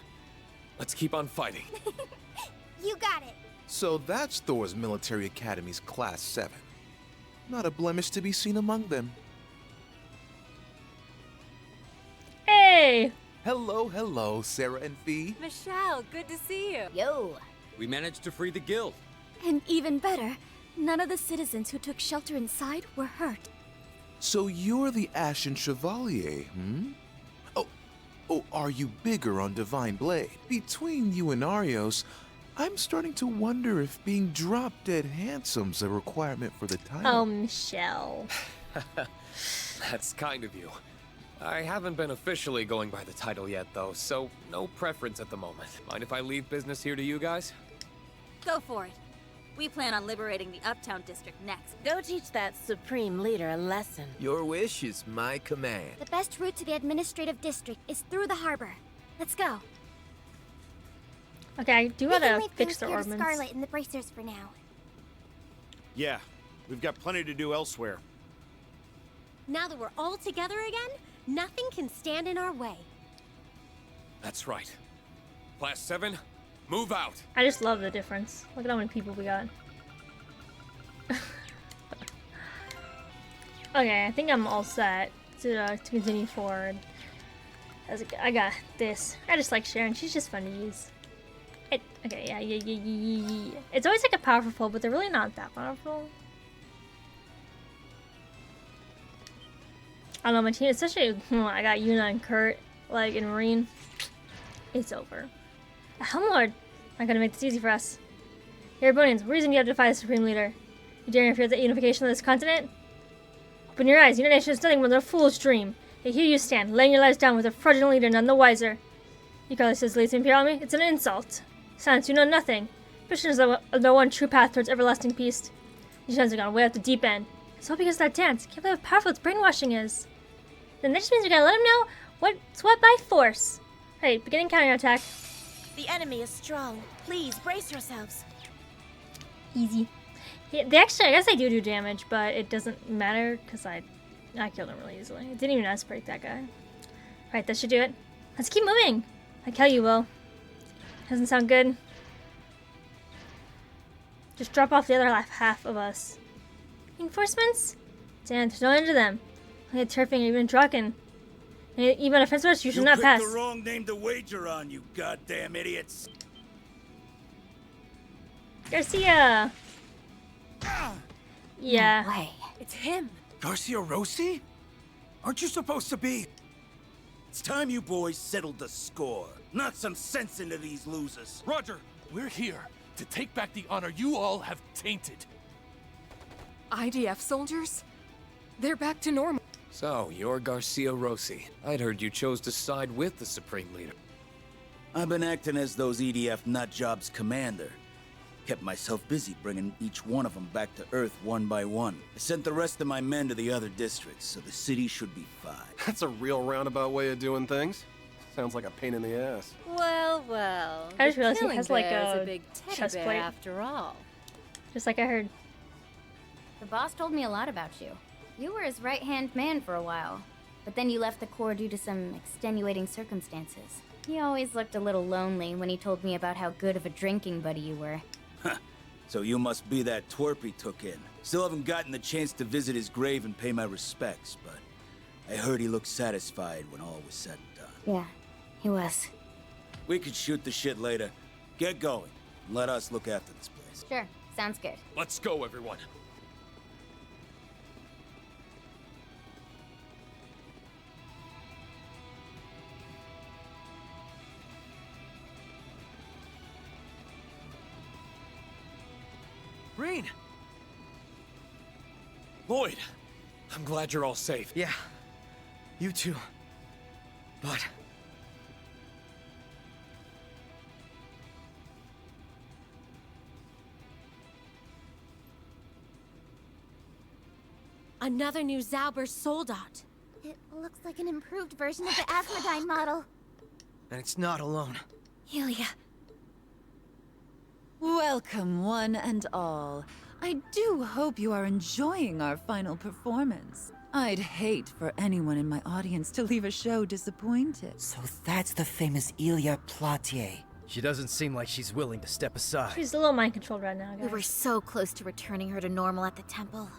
Let's keep on fighting. You got it. So that's Thor's Military Academy's Class 7. Not a blemish to be seen among them. Hey! Hello, Sarah and Fee. Michelle, good to see you. Yo. We managed to free the guild. And even better, none of the citizens who took shelter inside were hurt. So you're the Ashen Chevalier, hmm? Oh, Or are you bigger on Divine Blade? Between you and Arios, I'm starting to wonder if being drop-dead handsome's a requirement for the title. Oh, Michelle. That's kind of you. I haven't been officially going by the title yet, though, so no preference at the moment. Mind if I leave business here to you guys? Go for it. We plan on liberating the Uptown District next. Go teach that Supreme Leader a lesson. Your wish is my command. The best route to the administrative district is through the harbor. Let's go. Okay, I do gotta fix the ornaments. Scarlet and the bracers for now. Yeah, we've got plenty to do elsewhere. Now that we're all together again, nothing can stand in our way. That's right. Class 7, move out. I just love the difference. Look at how many people we got. Okay, I think I'm all set to continue forward. I got this. I just like Sharon. She's just fun to use. Okay, yeah. It's always like a powerful foe, but they're really not that powerful. I don't know, my team, especially I got Yuna and Kurt, like in Marine. It's over. A Helm Lord! Not gonna make this easy for us. Here, Bonians, reason you have to defy the Supreme Leader. You dare interfere with the unification of this continent? Open your eyes, United is nothing more than a fool's dream. Yet here you stand, laying your lives down with a fraudulent leader, none the wiser. You call this as lazy imperial? It's an insult. Silence, you know nothing. Christian is the one true path towards everlasting peace. These gens have gone way off the deep end. It's all because of that dance. Can't believe how powerful its brainwashing is. Then that just means we gotta let him know what's what by force. Hey, beginning counterattack. The enemy is strong. Please brace yourselves. Easy. Yeah, they actually, I guess they do damage, but it doesn't matter because I killed him really easily. It didn't even aspirate that guy. Right, that should do it. Let's keep moving. Like hell you will. Doesn't sound good. Just drop off the other half of us. Reinforcements? Damn, there's no end to them. Like turfing, even Draken. Even offensive, you should not pass. You picked the wrong name to wager on, you goddamn idiots. Garcia. Yeah. No way. It's him. Garcia Rossi? Aren't you supposed to be? It's time you boys settled the score. Knock some sense into these losers. Roger, we're here to take back the honor you all have tainted. IDF soldiers? They're back to normal. So, you're Garcia Rossi. I'd heard you chose to side with the Supreme Leader. I've been acting as those EDF nutjobs' commander. Kept myself busy bringing each one of them back to Earth one by one. I sent the rest of my men to the other districts, so the city should be fine. That's a real roundabout way of doing things. Sounds like a pain in the ass. Well. I just realized he has like a a big teddy chest bear plate. after all. Just like I heard. The boss told me a lot about you. You were his right-hand man for a while, but then you left the Corps due to some extenuating circumstances. He always looked a little lonely when he told me about how good of a drinking buddy you were. So you must be that twerp he took in. Still haven't gotten the chance to visit his grave and pay my respects, but I heard he looked satisfied when all was said and done. Yeah, he was. We could shoot the shit later. Get going, and let us look after this place. Sure, sounds good. Let's go, everyone. Green! Lloyd, I'm glad you're all safe. Yeah, you too. But... Another new Zauber soldat. It looks like an improved version of the Asmodine model. And it's not alone. Helia. Welcome, one and all. I do hope you are enjoying our final performance. I'd hate for anyone in my audience to leave a show disappointed. So that's the famous Ilya Platier. She doesn't seem like she's willing to step aside. She's a little mind-controlled right now, guys. We were so close to returning her to normal at the temple.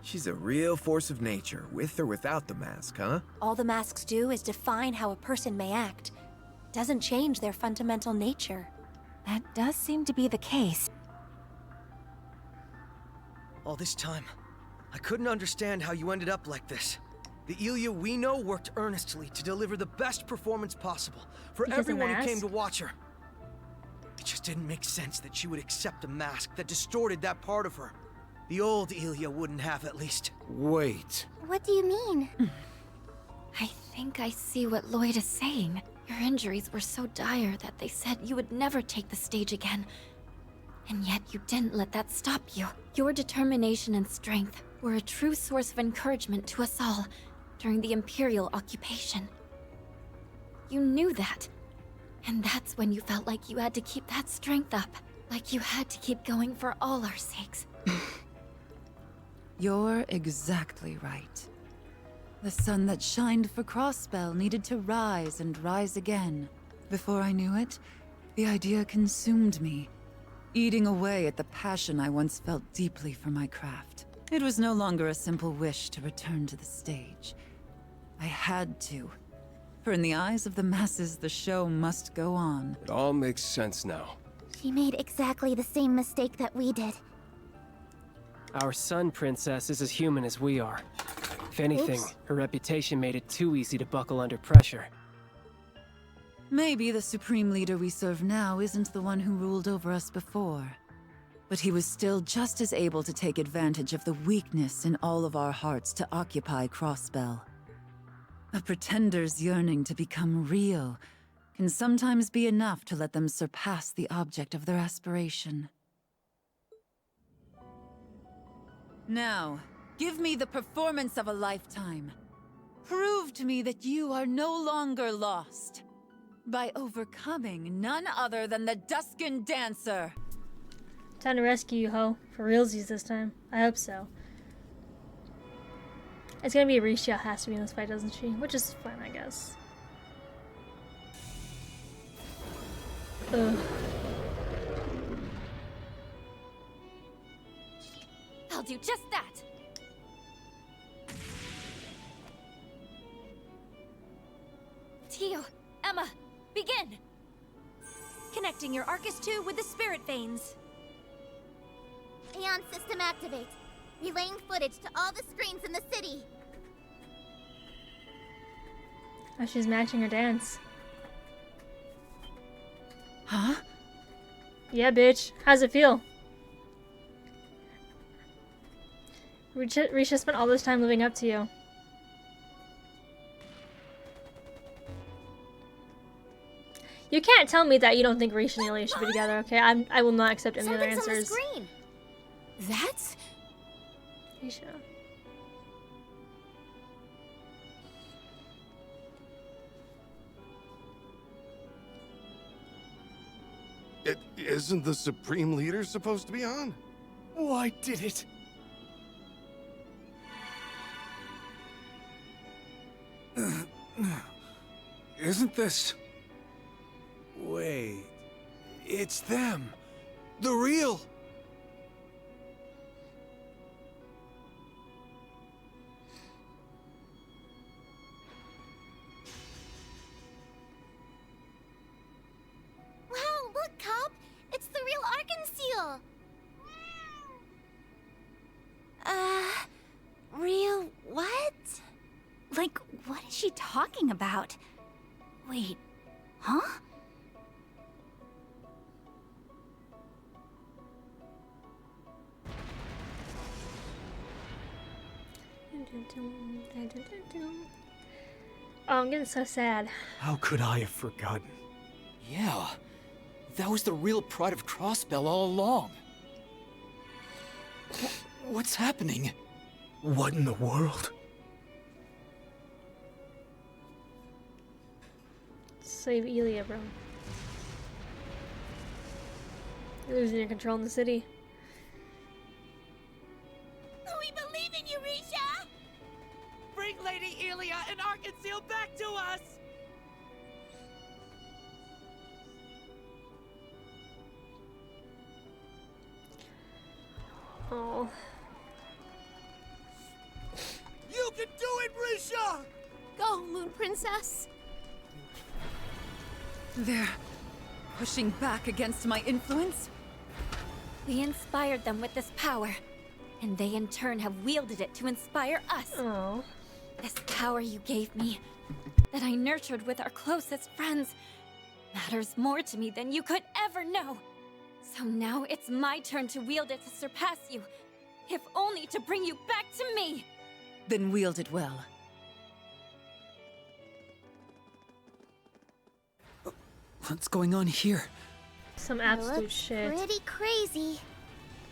She's a real force of nature, with or without the mask, huh? All the masks do is define how a person may act. Doesn't change their fundamental nature. That does seem to be the case. All this time, I couldn't understand how you ended up like this. The Ilya we know worked earnestly to deliver the best performance possible for Because of everyone who mask? came to watch her. It just didn't make sense that she would accept a mask that distorted that part of her. The old Ilya wouldn't have, at least. Wait. What do you mean? I think I see what Lloyd is saying. Your injuries were so dire that they said you would never take the stage again. And yet you didn't let that stop you. Your determination and strength were a true source of encouragement to us all during the Imperial occupation. You knew that. And that's when you felt like you had to keep that strength up. Like you had to keep going for all our sakes. You're exactly right. The sun that shined for Crossbell needed to rise and rise again. Before I knew it, the idea consumed me, eating away at the passion I once felt deeply for my craft. It was no longer a simple wish to return to the stage. I had to. For in the eyes of the masses, the show must go on. It all makes sense now. She made exactly the same mistake that we did. Our Sun Princess is as human as we are. If anything, Oops. her reputation made it too easy to buckle under pressure. Maybe the supreme leader we serve now isn't the one who ruled over us before. But he was still just as able to take advantage of the weakness in all of our hearts to occupy Crossbell. A pretender's yearning to become real can sometimes be enough to let them surpass the object of their aspiration. Now, give me the performance of a lifetime. Prove to me that you are no longer lost by overcoming none other than the Duskin Dancer. Time to rescue you, ho. For realsies this time. I hope so. It's gonna be Risha has to be in this fight, doesn't she? Which is fine, I guess. Ugh. I'll do just that! Tio, Emma, begin! Connecting your Arcus 2 with the spirit veins. Aeon system activate. Relaying footage to all the screens in the city. Oh, she's matching her dance. Huh? Yeah, bitch. How's it feel? Risha spent all this time living up to you. You can't tell me that you don't think Risha and Ilya should be together, okay? I will not accept any other Something's on the answers. screen. That's... Risha. Isn't the Supreme Leader supposed to be on? Why did it? Isn't this... Wait... It's them! The real... Wow, look, Cop! It's the real Arkansas! Real what? Like, what is she talking about? Wait, huh? Oh, I'm getting so sad. How could I have forgotten? Yeah, that was the real pride of Crossbell all along. What's happening? What in the world? Save Ilya, bro. You're losing your control in the city. We believe in you, Risha! Bring Lady Ilya and Arkansas back to us! Oh. You can do it, Risha! Go, Moon Princess. They're pushing back against my influence? We inspired them with this power, and they in turn have wielded it to inspire us. Oh. This power you gave me, that I nurtured with our closest friends, matters more to me than you could ever know. So now it's my turn to wield it to surpass you, if only to bring you back to me. Then wield it well. What's going on here? Some absolute shit. Pretty crazy.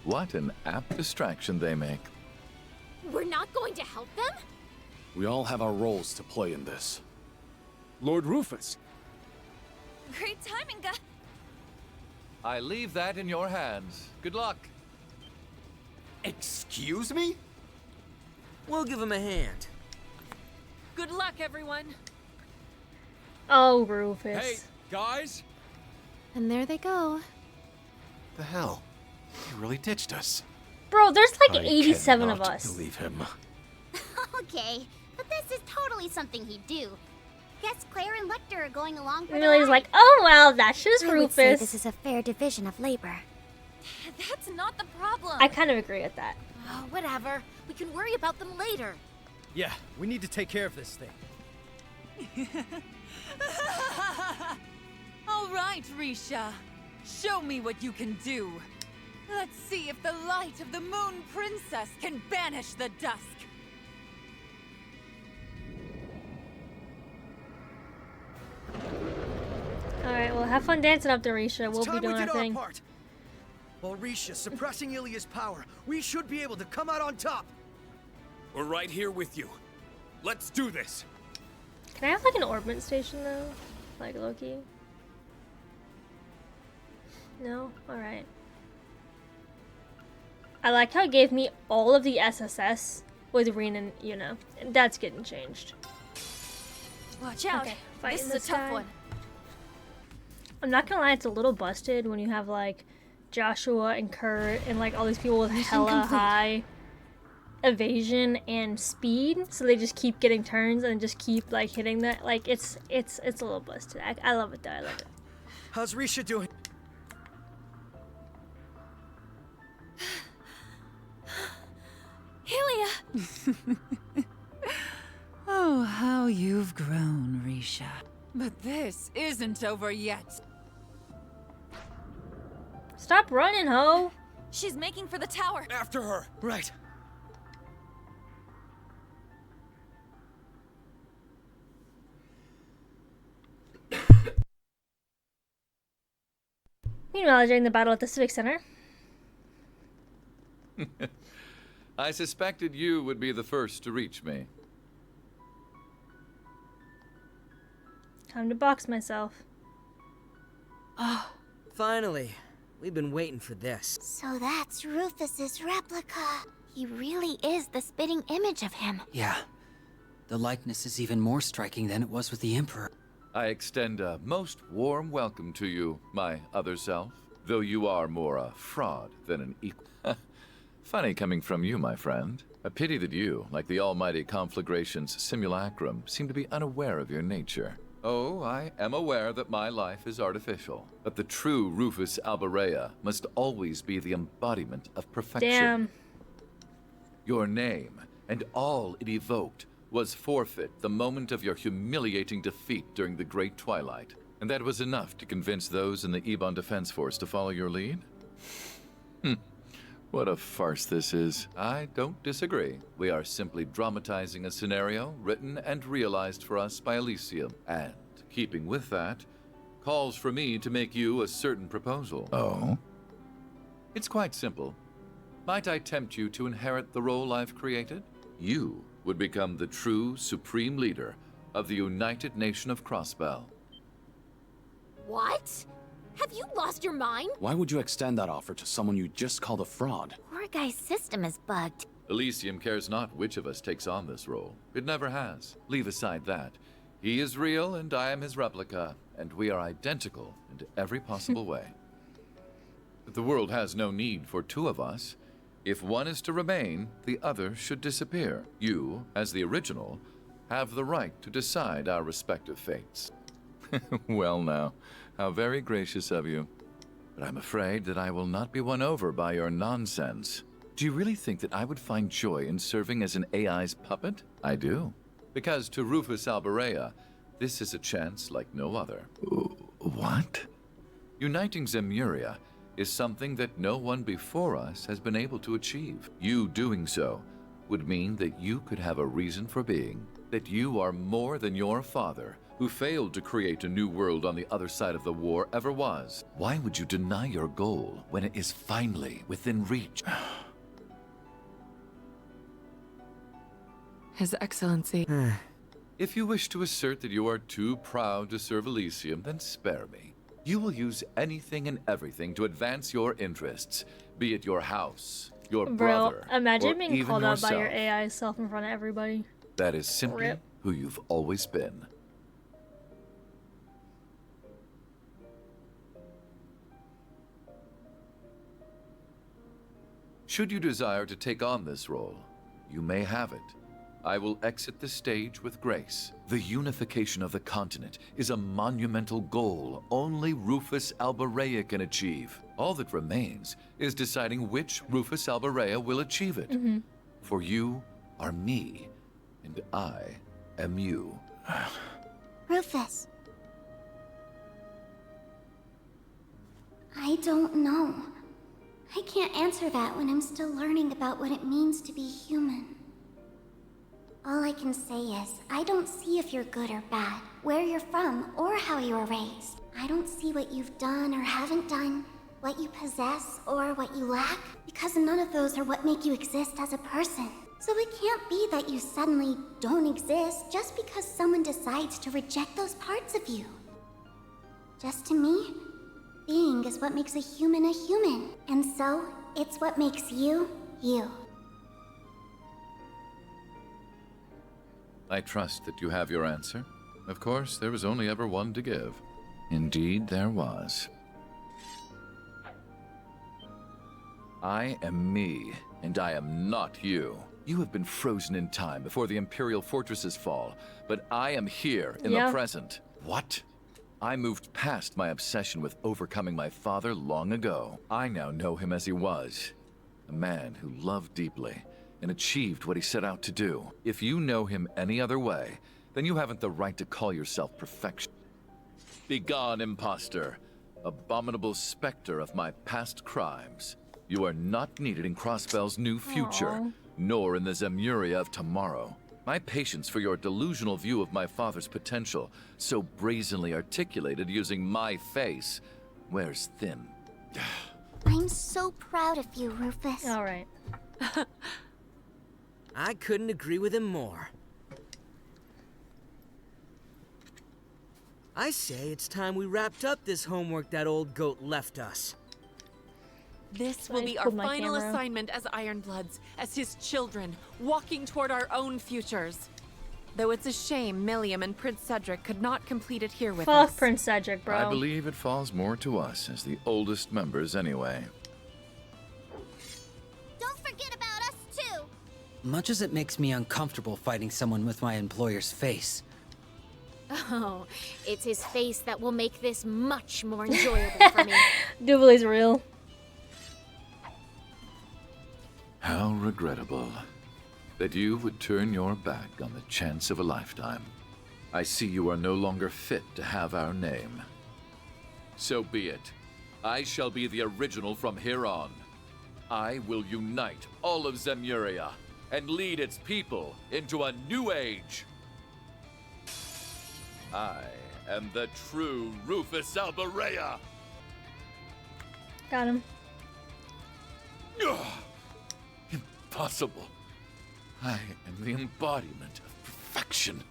What an apt distraction they make. We're not going to help them? We all have our roles to play in this. Lord Rufus. Great timing, guys. I leave that in your hands. Good luck. Excuse me? We'll give him a hand. Good luck, everyone. Oh, Rufus. Hey, guys. And there they go. The hell? He really ditched us. Bro, there's like 87 of us. Believe him. Okay, but this is totally something he'd do. Guess Claire and Lecter are going along for Emily's like, oh well, that's just I Rufus. would say this is a fair division of labor. That's not the problem. I kind of agree with that. Oh, whatever. We can worry about them later. Yeah, we need to take care of this thing. All right, Risha. Show me what you can do. Let's see if the light of the Moon Princess can banish the dusk. Alright, well, have fun dancing up to Risha. We'll be doing our thing. While Risha's suppressing Ilia's power, we should be able to come out on top. We're right here with you. Let's do this. Can I have like an orbit station though? Like Loki? No? Alright. I like how it gave me all of the SSS with Reen and Yuna. That's getting changed. Watch out. Okay, This is a tough guy. one. I'm not gonna lie, it's a little busted when you have like Joshua and Kurt and like all these people with hella high evasion and speed, so they just keep getting turns and just keep like hitting that. Like it's a little busted. I love it though. I love it. How's Risha doing? Ilia! Oh, how you've grown, Risha. But this isn't over yet. Stop running, ho! She's making for the tower. After her. Right. Meanwhile, during the battle at the Civic Center. I suspected you would be the first to reach me. Time to box myself. Oh, finally. We've been waiting for this. So that's Rufus's replica. He really is the spitting image of him. Yeah. The likeness is even more striking than it was with the Emperor. I extend a most warm welcome to you, my other self, though you are more a fraud than an equal. Funny coming from you, my friend. A pity that you, like the almighty conflagration's simulacrum, seem to be unaware of your nature. Oh, I am aware that my life is artificial, but the true Rufus Albarea must always be the embodiment of perfection. Damn. Your name, and all it evoked, was forfeit the moment of your humiliating defeat during the Great Twilight. And that was enough to convince those in the Ebon Defense Force to follow your lead? What a farce this is. I don't disagree. We are simply dramatizing a scenario written and realized for us by Elysium. And, keeping with that, calls for me to make you a certain proposal. Oh? It's quite simple. Might I tempt you to inherit the role I've created? You would become the true supreme leader of the United Nation of Crossbell. What? Have you lost your mind? Why would you extend that offer to someone you just called a fraud? Poor guy's system is bugged. Elysium cares not which of us takes on this role. It never has. Leave aside that. He is real and I am his replica, and we are identical in every possible way. But the world has no need for two of us. If one is to remain, the other should disappear. You, as the original, have the right to decide our respective fates. Well now, how very gracious of you. But I'm afraid that I will not be won over by your nonsense. Do you really think that I would find joy in serving as an AI's puppet? I do. Because to Rufus Alberea, this is a chance like no other. What? Uniting Zemuria is something that no one before us has been able to achieve. You doing so would mean that you could have a reason for being, that you are more than your father, who failed to create a new world on the other side of the war, ever was. Why would you deny your goal when it is finally within reach? His Excellency. If you wish to assert that you are too proud to serve Elysium, then spare me. You will use anything and everything to advance your interests, be it your house, your brother, imagine or being even called out yourself. by your AI self in front of everybody. That is simply Rip. who you've always been. Should you desire to take on this role, you may have it. I will exit the stage with grace. The unification of the continent is a monumental goal only Rufus Alberea can achieve. All that remains is deciding which Rufus Alberea will achieve it. For you are me, and I am you. Rufus. I don't know. I can't answer that when I'm still learning about what it means to be human. All I can say is, I don't see if you're good or bad, where you're from, or how you were raised. I don't see what you've done or haven't done, what you possess or what you lack, because none of those are what make you exist as a person. So it can't be that you suddenly don't exist just because someone decides to reject those parts of you. Just to me, being is what makes a human, and so it's what makes you, you. I trust that you have your answer. Of course, there was only ever one to give. Indeed, there was. I am me, and I am not you. You have been frozen in time before the Imperial fortresses fall, but I am here in the present. What? I moved past my obsession with overcoming my father long ago. I now know him as he was, a man who loved deeply and achieved what he set out to do. If you know him any other way, then you haven't the right to call yourself perfection. Begone, imposter, abominable specter of my past crimes. You are not needed in Crossbell's new future, nor in the Zemuria of tomorrow. My patience for your delusional view of my father's potential, so brazenly articulated using my face, wears thin. I'm so proud of you, Rufus. All right. I couldn't agree with him more. I say it's time we wrapped up this homework that old goat left us. This will be our final assignment as Ironbloods, as his children, walking toward our own futures. Though it's a shame Milliam and Prince Cedric could not complete it here with us. Fuck Prince Cedric, bro. I believe it falls more to us as the oldest members anyway. Don't forget about us, too! Much as it makes me uncomfortable fighting someone with my employer's face. Oh, it's his face that will make this much more enjoyable for me. Duvally's real. How regrettable that you would turn your back on the chance of a lifetime. I see you are no longer fit to have our name. So be it. I shall be the original from here on. I will unite all of Zemuria and lead its people into a new age. I am the true Rufus Alberea. Got him. Impossible. I am the embodiment of perfection.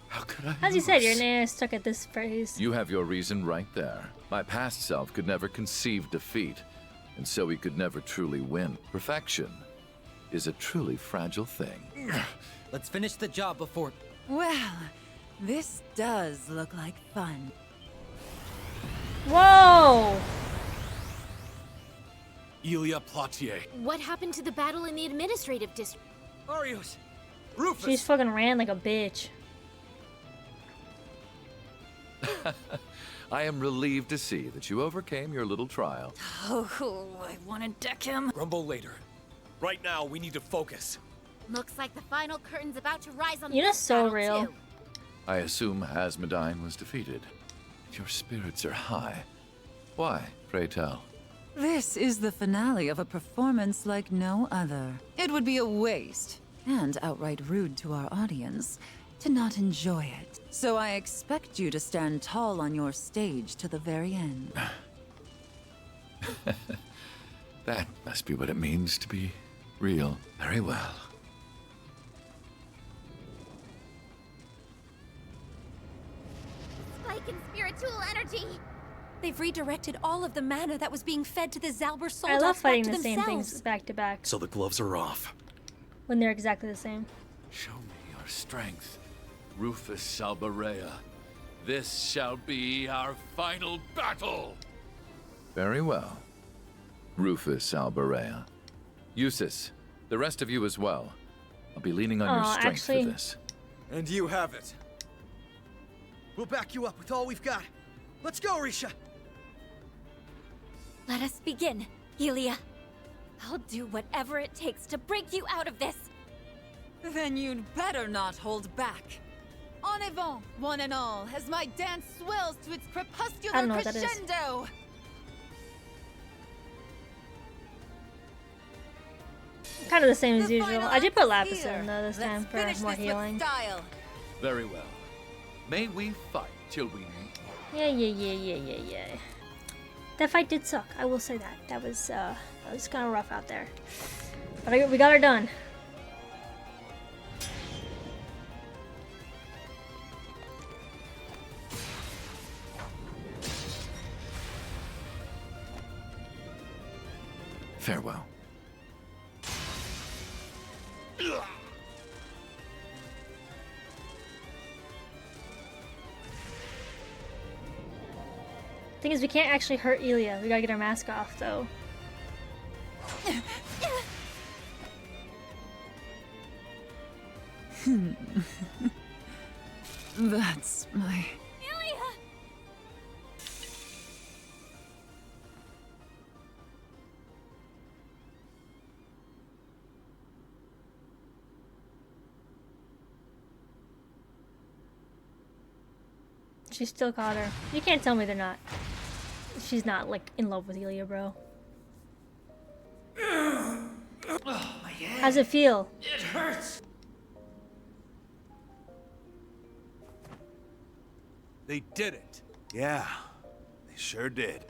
How could I As you said, your name is stuck at this phrase. You have your reason right there. My past self could never conceive defeat, and so he could never truly win. Perfection is a truly fragile thing. Let's finish the job before... Well, this does look like fun. Whoa! Ilya Platier. What happened to the battle in the administrative district? Arios! Rufus! She's fucking ran like a bitch. I am relieved to see that you overcame your little trial. Oh, I want to deck him. Grumble later. Right now, we need to focus. Looks like the final curtain's about to rise on Yuna's this so battle, real. too. I assume Hasmodine was defeated. Your spirits are high. Why, pray tell? This is the finale of a performance like no other. It would be a waste, and outright rude to our audience, to not enjoy it. So I expect you to stand tall on your stage to the very end. That must be what it means to be real. Very well. Spike in spiritual energy! They've redirected all of the mana that was being fed to the Zalber soldiers I love fighting back the to same themselves. things back to back So the gloves are off. when they're exactly the same. Show me your strength, Rufus Salbarea. This shall be our final battle! Very well, Rufus Salbarea. Eustace, the rest of you as well. I'll be leaning on your strength for this. And you have it. We'll back you up with all we've got. Let's go, Risha! Let us begin, Elia. I'll do whatever it takes to break you out of this. Then you'd better not hold back. En avant, one and all, as my dance swells to its I crepuscular don't know what that is. crescendo. Kind of the same as The usual. final I did put act Lapis is here. in though this Let's time finish for more this with healing. style. Very well. May we fight till we meet. Yeah. That fight did suck. I will say that. That was kind of rough out there. But we got her done. Farewell. Thing is, we can't actually hurt Elia. We gotta get our mask off, though. That's my... She still caught her. You can't tell me they're not. She's not, like, in love with Elia, bro. How's it feel? It hurts. They did it. Yeah, they sure did.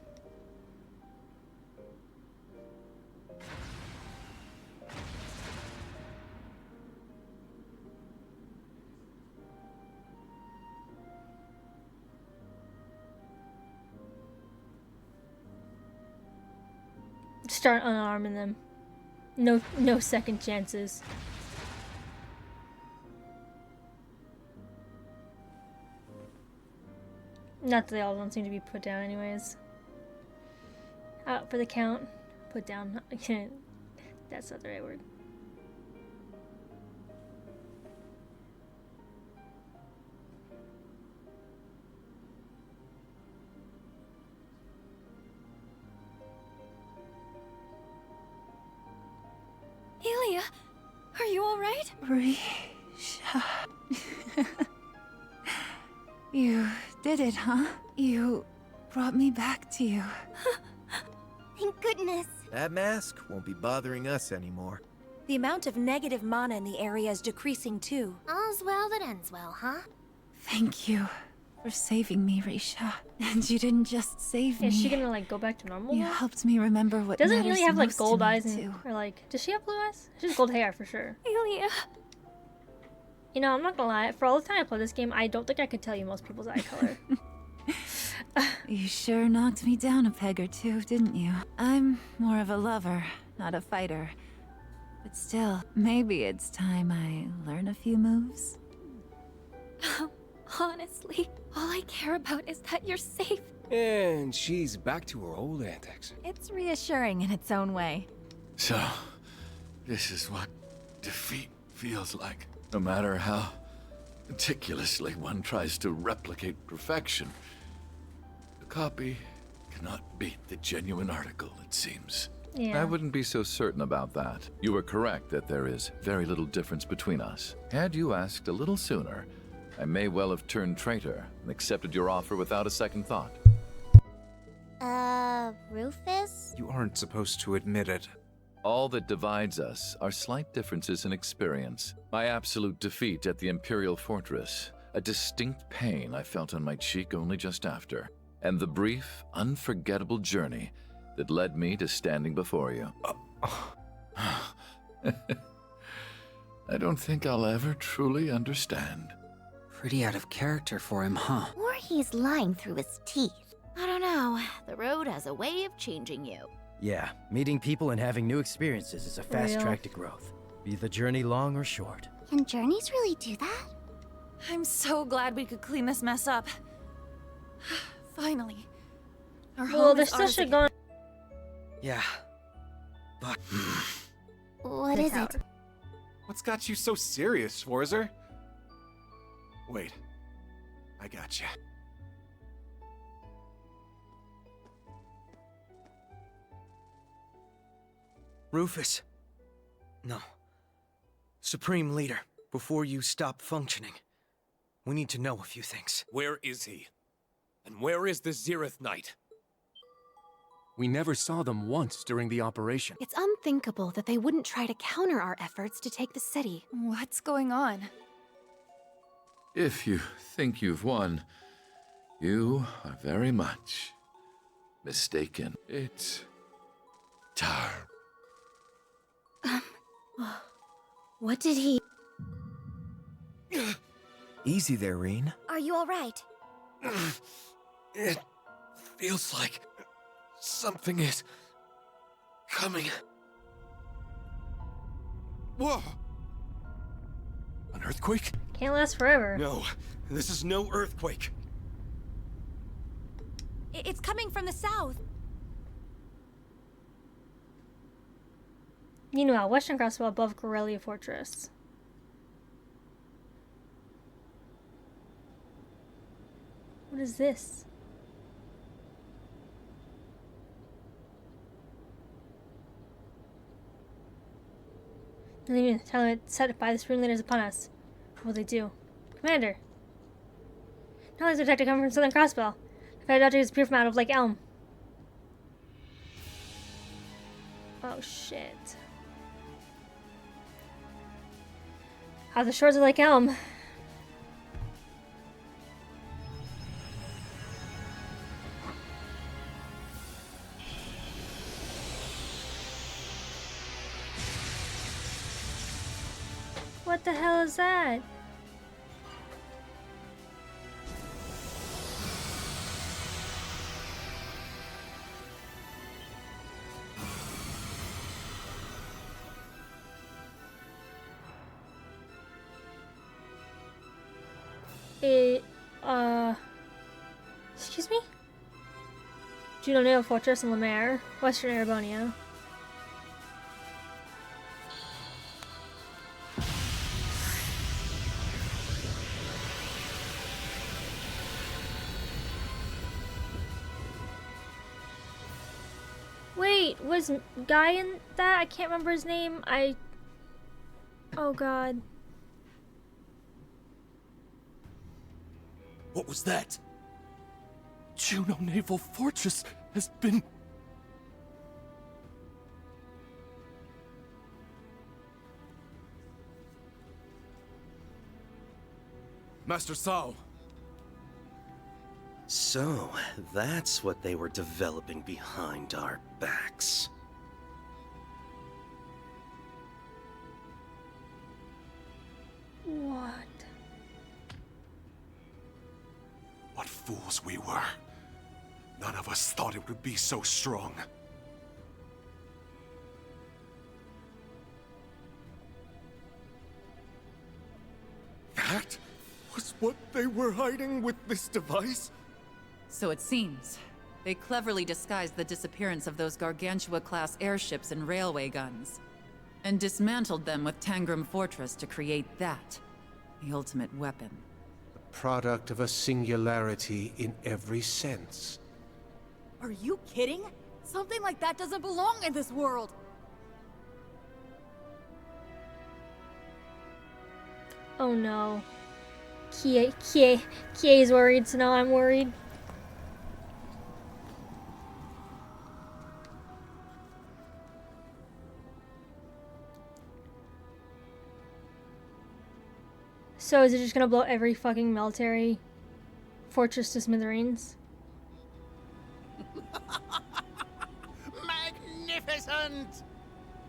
Start unarming them. No second chances. Not that they all don't seem to be put down anyways. Out for the count. Put down. That's not the right word. Elia, are you alright? Risha. You did it, huh? You brought me back to you. Thank goodness. That mask won't be bothering us anymore. The amount of negative mana in the area is decreasing too. All's well that ends well, huh? Thank you for saving me, Risha. And you didn't just save me. Is she gonna like go back to normal? You now? helped me remember what Doesn't matters Elia have like most to gold me, eyes and too. or like does she have blue eyes? She has gold hair for sure. Elia. You know, I'm not gonna lie, for all the time I play this game, I don't think I could tell you most people's eye color. You sure knocked me down a peg or two, didn't you? I'm more of a lover, not a fighter. But still, maybe it's time I learn a few moves. Honestly, all I care about is that you're safe. And she's back to her old antics. It's reassuring in its own way. So, this is what defeat feels like. No matter how meticulously one tries to replicate perfection, the copy cannot beat the genuine article, it seems. Yeah. I wouldn't be so certain about that. You are correct that there is very little difference between us. Had you asked a little sooner, I may well have turned traitor and accepted your offer without a second thought. Rufus? You aren't supposed to admit it. All that divides us are slight differences in experience. My absolute defeat at the Imperial Fortress, a distinct pain I felt on my cheek only just after, and the brief, unforgettable journey that led me to standing before you. I don't think I'll ever truly understand. Pretty out of character for him, huh? Or he's lying through his teeth. I don't know. The road has a way of changing you. Yeah, meeting people and having new experiences is a fast Real. track to growth. Be the journey long or short. Can journeys really do that? I'm so glad we could clean this mess up. Finally. Our Well, home there's is still ours shit again. going. Yeah. But What is it? What's got you so serious, Forzer? Wait. I gotcha. Rufus. No. Supreme Leader, before you stop functioning, we need to know a few things. Where is he? And where is the Zereth Knight? We never saw them once during the operation. It's unthinkable that they wouldn't try to counter our efforts to take the city. What's going on? If you think you've won, you are very much mistaken. It's Tar. What did he... Easy there, Reen. Are you alright? It feels like something is coming. Whoa! An earthquake? Can't last forever. No, this is no earthquake. It's coming from the south. Meanwhile, Western Crossbow above Corellia Fortress. What is this? Tell it set by the spring leaders upon us. What will they do? Commander! Knowledge detector coming from Southern Crossbow. The fire object is appeared from out of Lake Elm. Oh shit. Out the shores of Lake Elm. What the hell is that? Excuse me? Juno Fortress in Lemaire, Western Arabonia. Wait, was Guy in that? I can't remember his name. Oh god. What was that? Juno Naval Fortress has been... Master Sao. So, that's what they were developing behind our backs. What? What fools we were. None of us thought it would be so strong. That was what they were hiding with this device? So it seems. They cleverly disguised the disappearance of those Gargantua-class airships and railway guns, and dismantled them with Tangram Fortress to create that, the ultimate weapon. Product of a singularity in every sense. Are you kidding? Something like that doesn't belong in this world. Oh no. Kie's worried, so now I'm worried. So is it just gonna blow every fucking military fortress to smithereens? Magnificent!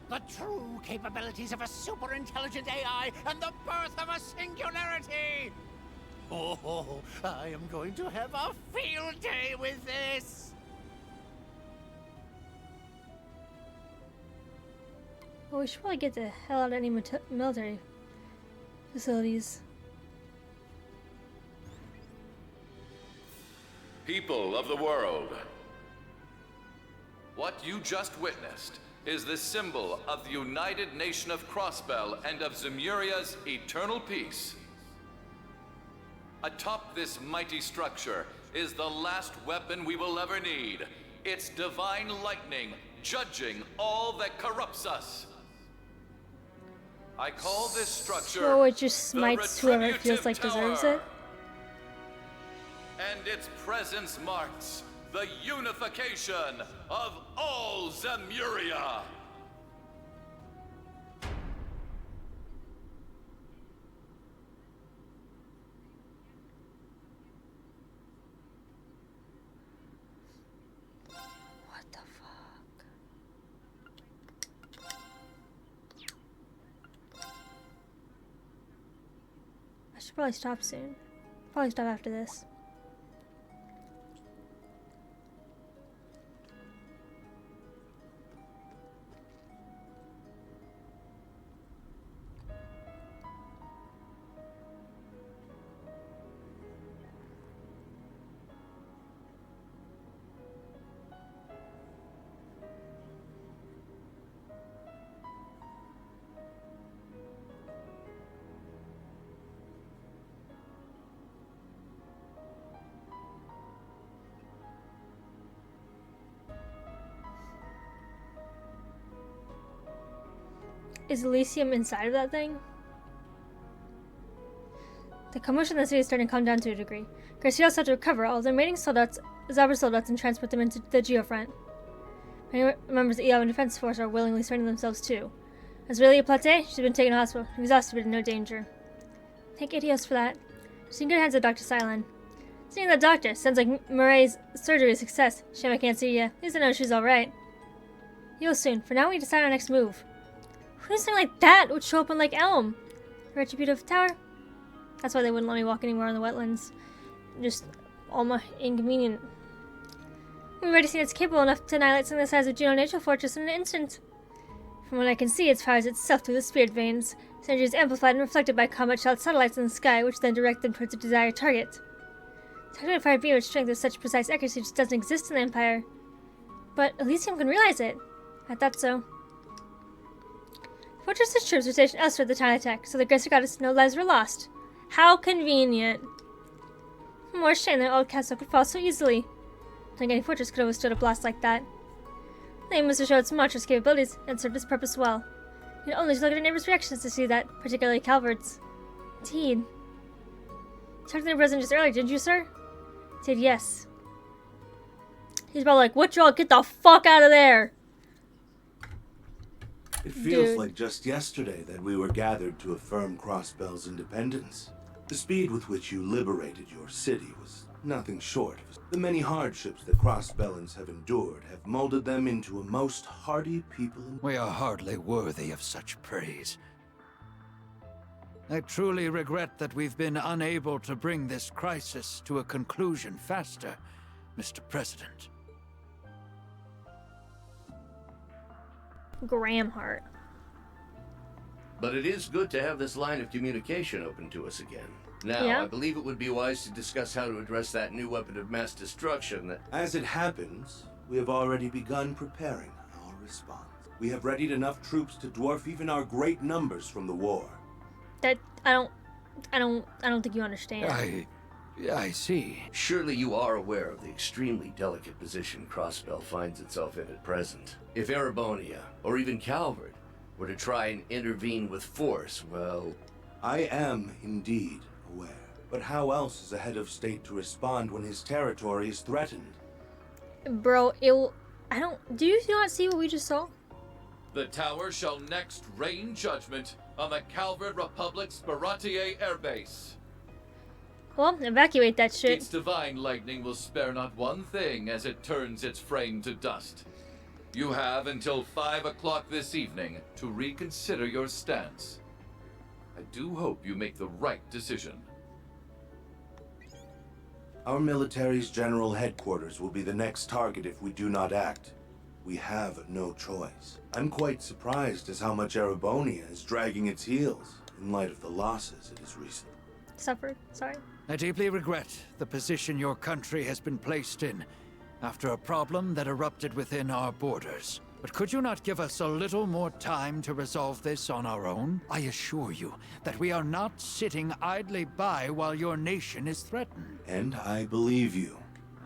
The true capabilities of a super-intelligent AI and the birth of a singularity! Oh, I am going to have a field day with this! Well, we should probably get the hell out of any military facilities. People of the world, what you just witnessed is the symbol of the United Nation of Crossbell and of Zemuria's eternal peace. Atop this mighty structure is the last weapon we will ever need. It's divine lightning, judging all that corrupts us. I call this structure so it just smites whoever it feels like deserves it. And its presence marks the unification of all Zemuria. What the fuck? I should probably stop soon. Probably stop after this. Is Elysium inside of that thing? The commotion in the city is starting to calm down to a degree. Garcia's had to recover all the remaining soldiers, Zabra soldiers, and transport them into the Geofront. Many members of the Eon Defense Force are willingly surrendering themselves too. As Relia Plate, she's been taken to hospital, exhausted but in no danger. Thank Idios for that. She's in good hands with Dr. Silen. Seeing the doctor, sounds like Murray's surgery is a success. Shame I can't see you. At least I know she's alright. Heal soon. For now, we decide our next move. Who does something like that would show up on Lake Elm? A retributive tower? That's why they wouldn't let me walk anywhere on the wetlands. Just almost inconvenient. We've already seen it's capable enough to annihilate something the size of Juno Nature Fortress in an instant. From what I can see, it powers itself through the spirit veins. Its energy is amplified and reflected by combat shot satellites in the sky, which then direct them towards a desired target. Targeted fire beam with strength with such precise accuracy just doesn't exist in the Empire. But Elysium can realize it. I thought so. Fortress's troops were stationed elsewhere at the time of attack, so the Gracer Goddess no lives were lost. How convenient. More shame that old castle could fall so easily. I don't think any fortress could have withstood a blast like that. The aim was to show its monstrous capabilities and served its purpose well. You can only look at our neighbors' reactions to see that, particularly Calvard's. Indeed. You talked to the president just earlier, didn't you, sir? I said yes. He's probably like, what y'all, get the fuck out of there! It feels like just yesterday that we were gathered to affirm Crossbell's independence. The speed with which you liberated your city was nothing short of... The many hardships that Crossbellans have endured have molded them into a most hardy people. We are hardly worthy of such praise. I truly regret that we've been unable to bring this crisis to a conclusion faster, Mr. President. Gramhart. But it is good to have this line of communication open to us again. Now, Yeah. I believe it would be wise to discuss how to address that new weapon of mass destruction that... As it happens, we have already begun preparing our response. We have readied enough troops to dwarf even our great numbers from the war. That I don't think you understand. I see. Surely you are aware of the extremely delicate position Crossbell finds itself in at present. If Erebonia, or even Calvert, were to try and intervene with force, well... I am indeed aware. But how else is a head of state to respond when his territory is threatened? Bro, do you not see what we just saw? The tower shall next rain judgment on the Calvert Republic's Baratier airbase. Well, evacuate that shit. Its divine lightning will spare not one thing as it turns its frame to dust. You have until 5 o'clock this evening to reconsider your stance. I do hope you make the right decision. Our military's general headquarters will be the next target if we do not act. We have no choice. I'm quite surprised as how much Erebonia is dragging its heels in light of the losses it has recently suffered. Sorry. I deeply regret the position your country has been placed in after a problem that erupted within our borders. But could you not give us a little more time to resolve this on our own? I assure you that we are not sitting idly by while your nation is threatened. And I believe you.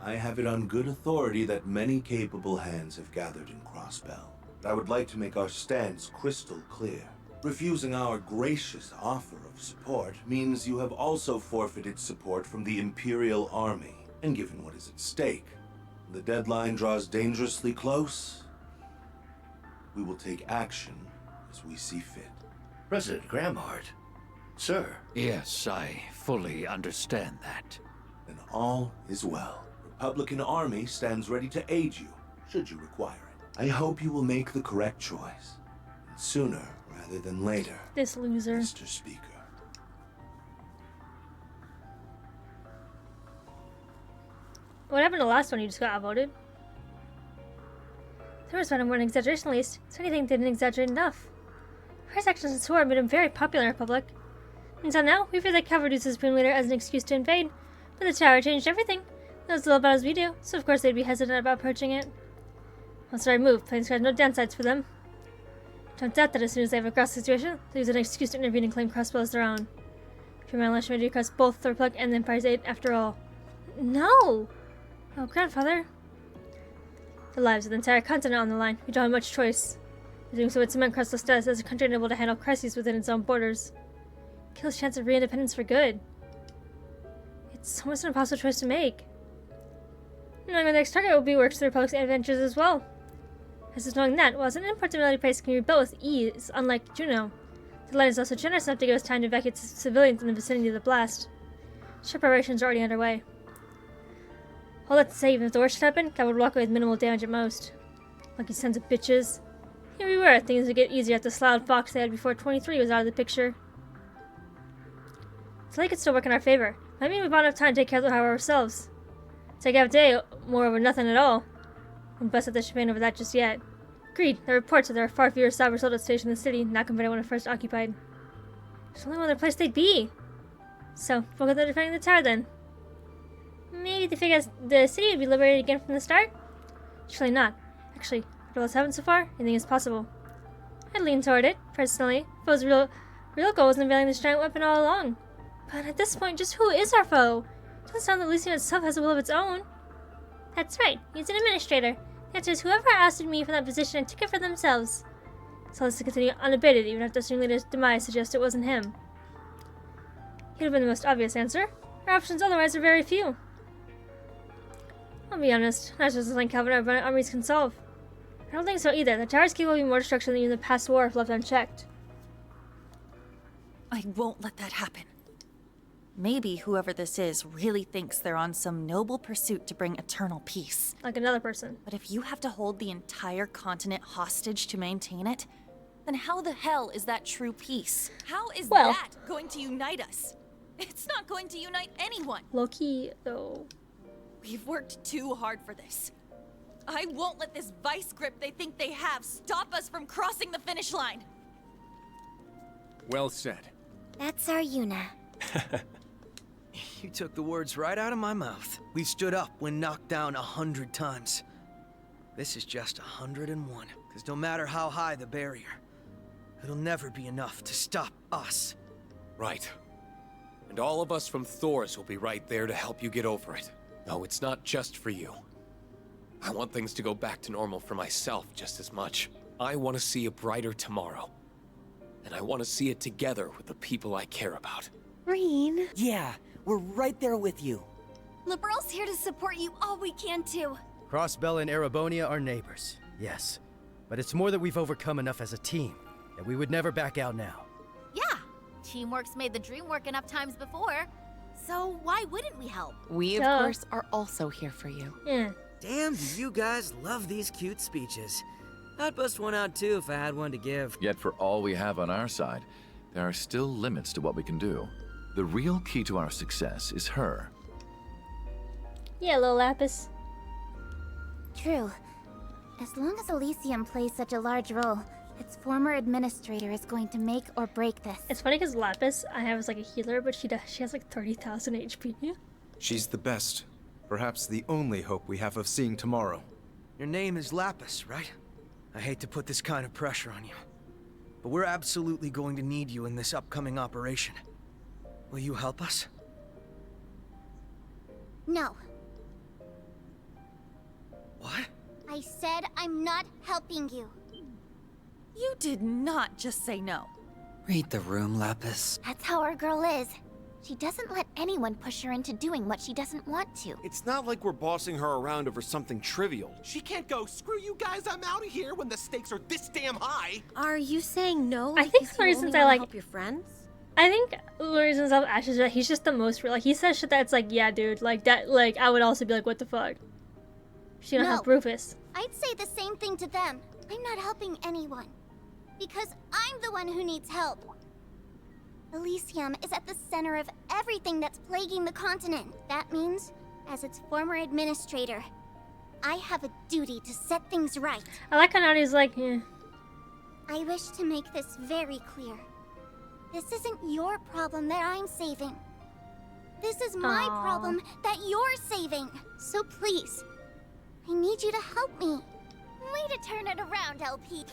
I have it on good authority that many capable hands have gathered in Crossbell. But I would like to make our stance crystal clear. Refusing our gracious offer of support means you have also forfeited support from the Imperial Army. And given what is at stake, when the deadline draws dangerously close, we will take action as we see fit. President Gramhart, sir. Yes, I fully understand that. Then all is well. Republican Army stands ready to aid you, should you require it. I hope you will make the correct choice, and sooner rather than later. This loser. Mr. Speaker. What happened to the last one? You just got outvoted? There was one exaggeration at least, so anything didn't exaggerate enough. Price actions and sword made him very popular in the Republic. Until now, we feared that Calvert used the Supreme Leader as an excuse to invade, but the tower changed everything. It knows as little about as we do, so of course they'd be hesitant about approaching it. Once the right move, planes had no downsides for them. Don't doubt that as soon as they have a grasp the situation, they'll use an excuse to intervene and claim Crossbell as their own. If your man left me to cross both the Republic and the Empire's aid, after all. No! Oh, grandfather. The lives of the entire continent on the line. We don't have much choice. Doing so would cement Crossbell's status as a country unable to handle crises within its own borders. Kill his chance of re-independence for good. It's almost an impossible choice to make. Knowing the next target will be works to the Republic's adventures as well. As is knowing that, while an important military place can be rebuilt with ease, unlike Juno, the line is also generous enough to give us time to evacuate civilians in the vicinity of the blast. Ship operations are already underway. All that to say, even if the worst should happen, God would walk away with minimal damage at most. Lucky sons of bitches. Here we were, things would get easier after the Sloughed Fox they had before 23 was out of the picture. So they could still work in our favor. Might mean we bought enough time to take care of the tower ourselves. Take half a day, more over nothing at all. Wouldn't bust up the champagne over that just yet. Agreed, there are reports that there are far fewer Cyber soldiers stationed in the city, not compared to when it first occupied. There's only one other place they'd be. So, we'll go there defending the tower then. Maybe they figure the city would be liberated again from the start? Surely not. Actually, after what's happened so far, anything is possible. I'd lean toward it, personally. Foe's real goal was unveiling this giant weapon all along. But at this point, just who is our foe? It doesn't sound that Lucian itself has a will of its own. That's right, he's an administrator. The answer is whoever ousted me from that position and took it for themselves. So let's continue unabated, even after the Supreme Leader's demise suggests it wasn't him. He'd have been the most obvious answer. Our options otherwise are very few. I'll be honest, not just something Calvert armies can solve. I don't think so either. The tower's capable of more destruction than even the past war if left unchecked. I won't let that happen. Maybe whoever this is really thinks they're on some noble pursuit to bring eternal peace. Like another person. But if you have to hold the entire continent hostage to maintain it, then how the hell is that true peace? How is that going to unite us? It's not going to unite anyone. Low-key, though. We've worked too hard for this. I won't let this vice grip they think they have stop us from crossing the finish line. Well said. That's our Yuna. You took the words right out of my mouth. We stood up when knocked down 100 times. This is just 101, because no matter how high the barrier, it'll never be enough to stop us. Right. And all of us from Thor's will be right there to help you get over it. No, it's not just for you. I want things to go back to normal for myself just as much. I want to see a brighter tomorrow. And I want to see it together with the people I care about. Green. Yeah, we're right there with you. Liberal's here to support you all we can too. Crossbell and Erebonia are neighbors, yes. But it's more that we've overcome enough as a team, that we would never back out now. Yeah, teamwork's made the dream work enough times before. So why wouldn't we help? We, of course, are also here for you. Yeah. Damn, do you guys love these cute speeches. I'd bust one out too if I had one to give. Yet for all we have on our side, there are still limits to what we can do. The real key to our success is her. Yeah, little Lapis. True. As long as Elysium plays such a large role, its former administrator is going to make or break this. It's funny because Lapis I have as like a healer, but she has like 30,000 HP. She's the best. Perhaps the only hope we have of seeing tomorrow. Your name is Lapis, right? I hate to put this kind of pressure on you, but we're absolutely going to need you in this upcoming operation. Will you help us? No. What? I said I'm not helping you. You did not just say no. Read the room, Lapis. That's how our girl is. She doesn't let anyone push her into doing what she doesn't want to. It's not like we're bossing her around over something trivial. She can't go, screw you guys, I'm out of here when the stakes are this damn high. Are you saying no? I think because the you reasons only I wanna like help your friends. I think the reasons of Ash is that he's just the most real. Like he says shit that's like, yeah, dude, like that. Like I would also be like, what the fuck? She don't help Rufus. I'd say the same thing to them. I'm not helping anyone. Because I'm the one who needs help. Elysium is at the center of everything that's plaguing the continent. That means, as its former administrator, I have a duty to set things right. I like how Nadia's like, yeah. I wish to make this very clear. This isn't your problem that I'm saving. This is my problem that you're saving. So please, I need you to help me. Way to turn it around, LP.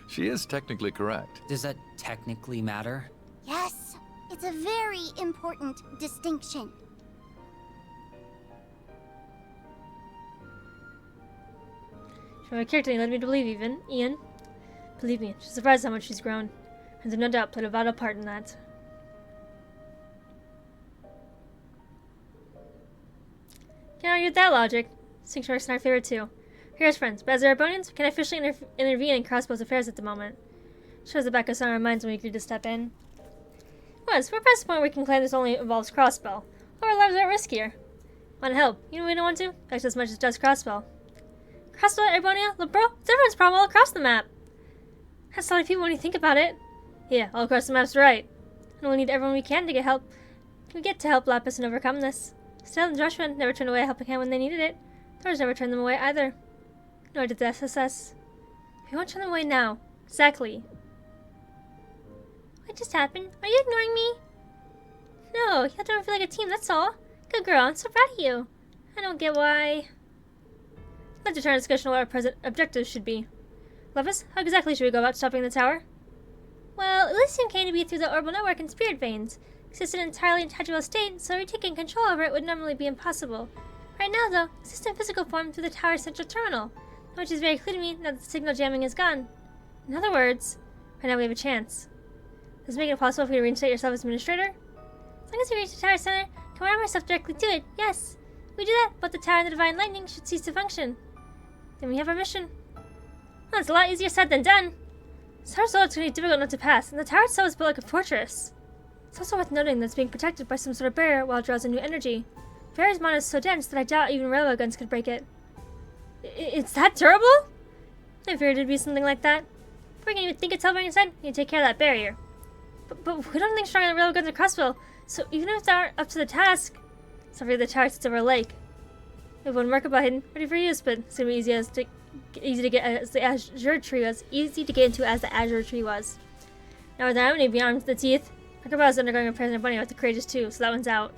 She is technically correct. Does that technically matter? Yes, it's a very important distinction. From a character you led me to believe even, Ian. Believe me, she's surprised how much she's grown. And I've no doubt played a vital part in that. Can't argue with that logic. Sanctuary's in our favor too. Here's friends, but as Erebonians, we can officially intervene in Crossbow's affairs at the moment. Shows the back of our minds when we agreed to step in. We're past the point where we can claim this only involves Crossbow. All our lives are at risk here. Want to help? You know we don't want to? Just as much as does Crossbow. Crossbow, Erebonia, Libro, it's everyone's problem all across the map. That's a lot of people when you think about it. Yeah, all across the map's right. And we'll need everyone we can to get help. Can we get to help Lapis and overcome this? Still, and Joshua never turned away a helping hand when they needed it. Thor's never turned them away either. Nor did the SSS. We won't turn them away now. Exactly. What just happened? Are you ignoring me? No, you have to feel like a team, that's all. Good girl, I'm so proud of you. I don't get why. Let's return to discussion on what our present objectives should be. Levis, how exactly should we go about stopping the tower? Well, Elysium came to be through the orbital network and spirit veins. It existed in an entirely intangible state, so retaking control over it would normally be impossible. Right now, though, it exists in physical form through the tower's central terminal, which is very clear to me now that the signal jamming is gone. In other words, right now we have a chance. Does it make it possible for you to reinstate yourself as administrator? As long as we reach the tower center, can wire myself directly to it, yes. If we do that, both the tower and the divine lightning should cease to function. Then we have our mission. Well, it's a lot easier said than done. This tower's going to be difficult enough to pass, and the tower itself is built like a fortress. It's also worth noting that it's being protected by some sort of barrier while it draws in new energy. Barrier's mana is so dense that I doubt even railroad guns could break it. It's that durable? I figured it'd be something like that. Before we can even think it's helping inside, you need to take care of that barrier. But we don't think stronger than railroad guns or crossbow, so even if they aren't up to the task, it's over the tower sits over a lake. We have one marketable hidden, ready for use, but it's gonna be easy to get as the Azure Tree was. Easy to get into as the Azure Tree was. Now with that many beyond to the teeth, Marketable is undergoing a present bunny with the courageous too, so that one's out.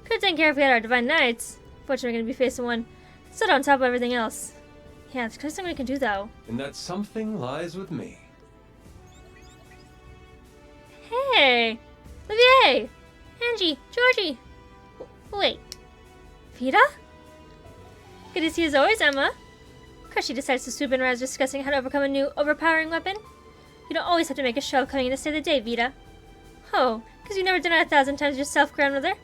Could have taken care if we had our divine knights. Fortunately, we're gonna be facing one stood on top of everything else. Yeah, it's kind of something we can do though. And that something lies with me. Hey! Olivier! Angie, Georgie. Wait. Vita? Good to see you as always, Emma. Of course she decides to swoop in when I was discussing how to overcome a new, overpowering weapon. You don't always have to make a show of coming in to save the day, Vita. Oh, because you've never done it 1,000 times yourself, grandmother.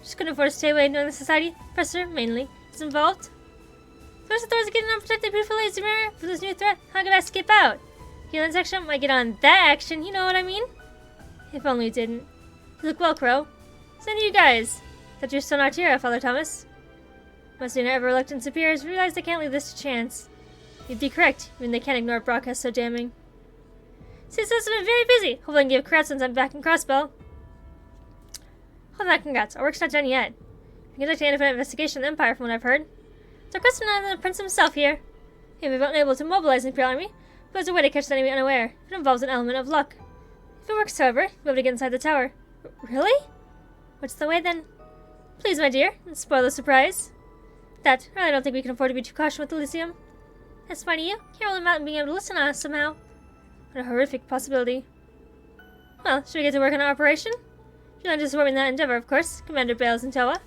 Just couldn't afford to stay away knowing the society, professor, mainly, is involved. First, the doors are getting unprotected, beautiful lazy mirror. For this new threat, how could I skip out? Healing section might get on that action, you know what I mean? If only you didn't. You look well, Crow. Same to you guys. That you're still not here, Father Thomas. Most of your ever reluctant superiors realize they can't leave this to chance. You'd be correct, even they can't ignore a broadcast so damning. CSS has been very busy. Hopefully I can give congrats once I'm back in Crossbell. Hold on, congrats. Our work's not done yet. We conduct an independent investigation of the Empire from what I've heard. It's requested of the Prince himself here. He may be unable to mobilize the Imperial Army, but there's a way to catch the enemy unaware. It involves an element of luck. If it works, however, you'll be able to get inside the tower. Really? What's the way then? Please, my dear, don't spoil the surprise. That, I really don't think we can afford to be too cautious with Elysium. That's funny you. Can't rule him out and being able to listen on us somehow. What a horrific possibility. Well, should we get to work on our operation? You'll not support me in that endeavor, of course, Commander Bales and Toa.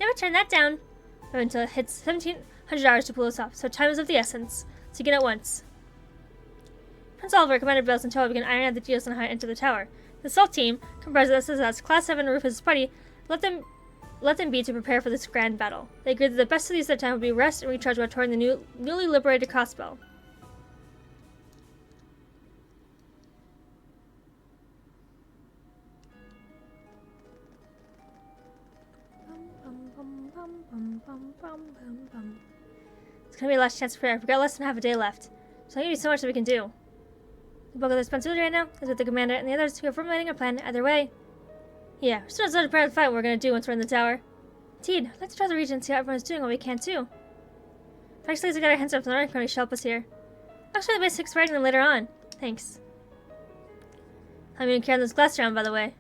Never turn that down. I have until it hits 1,700 hours to pull us off, so time is of the essence. So begin at once. Prince Oliver, Commander Bales and Toa begin ironing out the deals on how to enter the tower. The assault team, comprised of SSS, Class 7 and Rufus' party, let them be to prepare for this grand battle. They agreed that the best of use of their time would be rest and recharge while touring the newly liberated Crossbell. It's gonna be a last chance to prepare. We've got less than half a day left. So there's gonna be so much that we can do. The bulk of the responsibility right now is with the commander and the others who are formulating a plan either way. Yeah, we're still not starting to fight what we're gonna do once we're in the tower. Indeed, I'd like to try the region and see how everyone's doing what we can too. Actually, we got our hands up from the North County to help us here. Actually, the basics writing them later on. Thanks. I'm even carrying this glass around, by the way.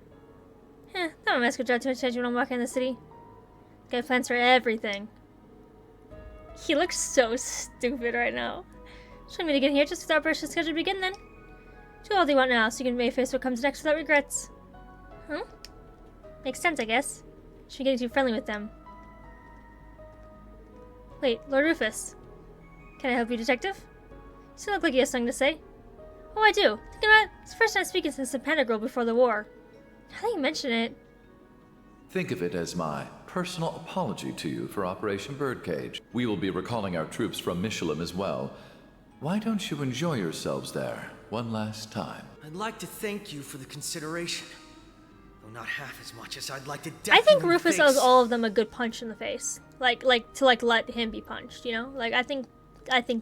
That might mess with too much attention when I'm walking in the city. Got plans for everything. He looks so stupid right now. Showing me to get here just for the operation schedule to begin then. Do all you want now so you can face what comes next without regrets. Huh? Makes sense, I guess. Should be getting too friendly with them. Wait, Lord Rufus. Can I help you, Detective? You still look like you have something to say. Oh, I do. Thinking about it, it's the first time speaking since the Panda Girl before the war. Now that you mention it. Think of it as my personal apology to you for Operation Birdcage. We will be recalling our troops from Michelin as well. Why don't you enjoy yourselves there one last time? I'd like to thank you for the consideration. Though not half as much as I'd like to death I think you in the Rufus face. owes all of them a good punch in the face. Like to let him be punched, you know? Like I think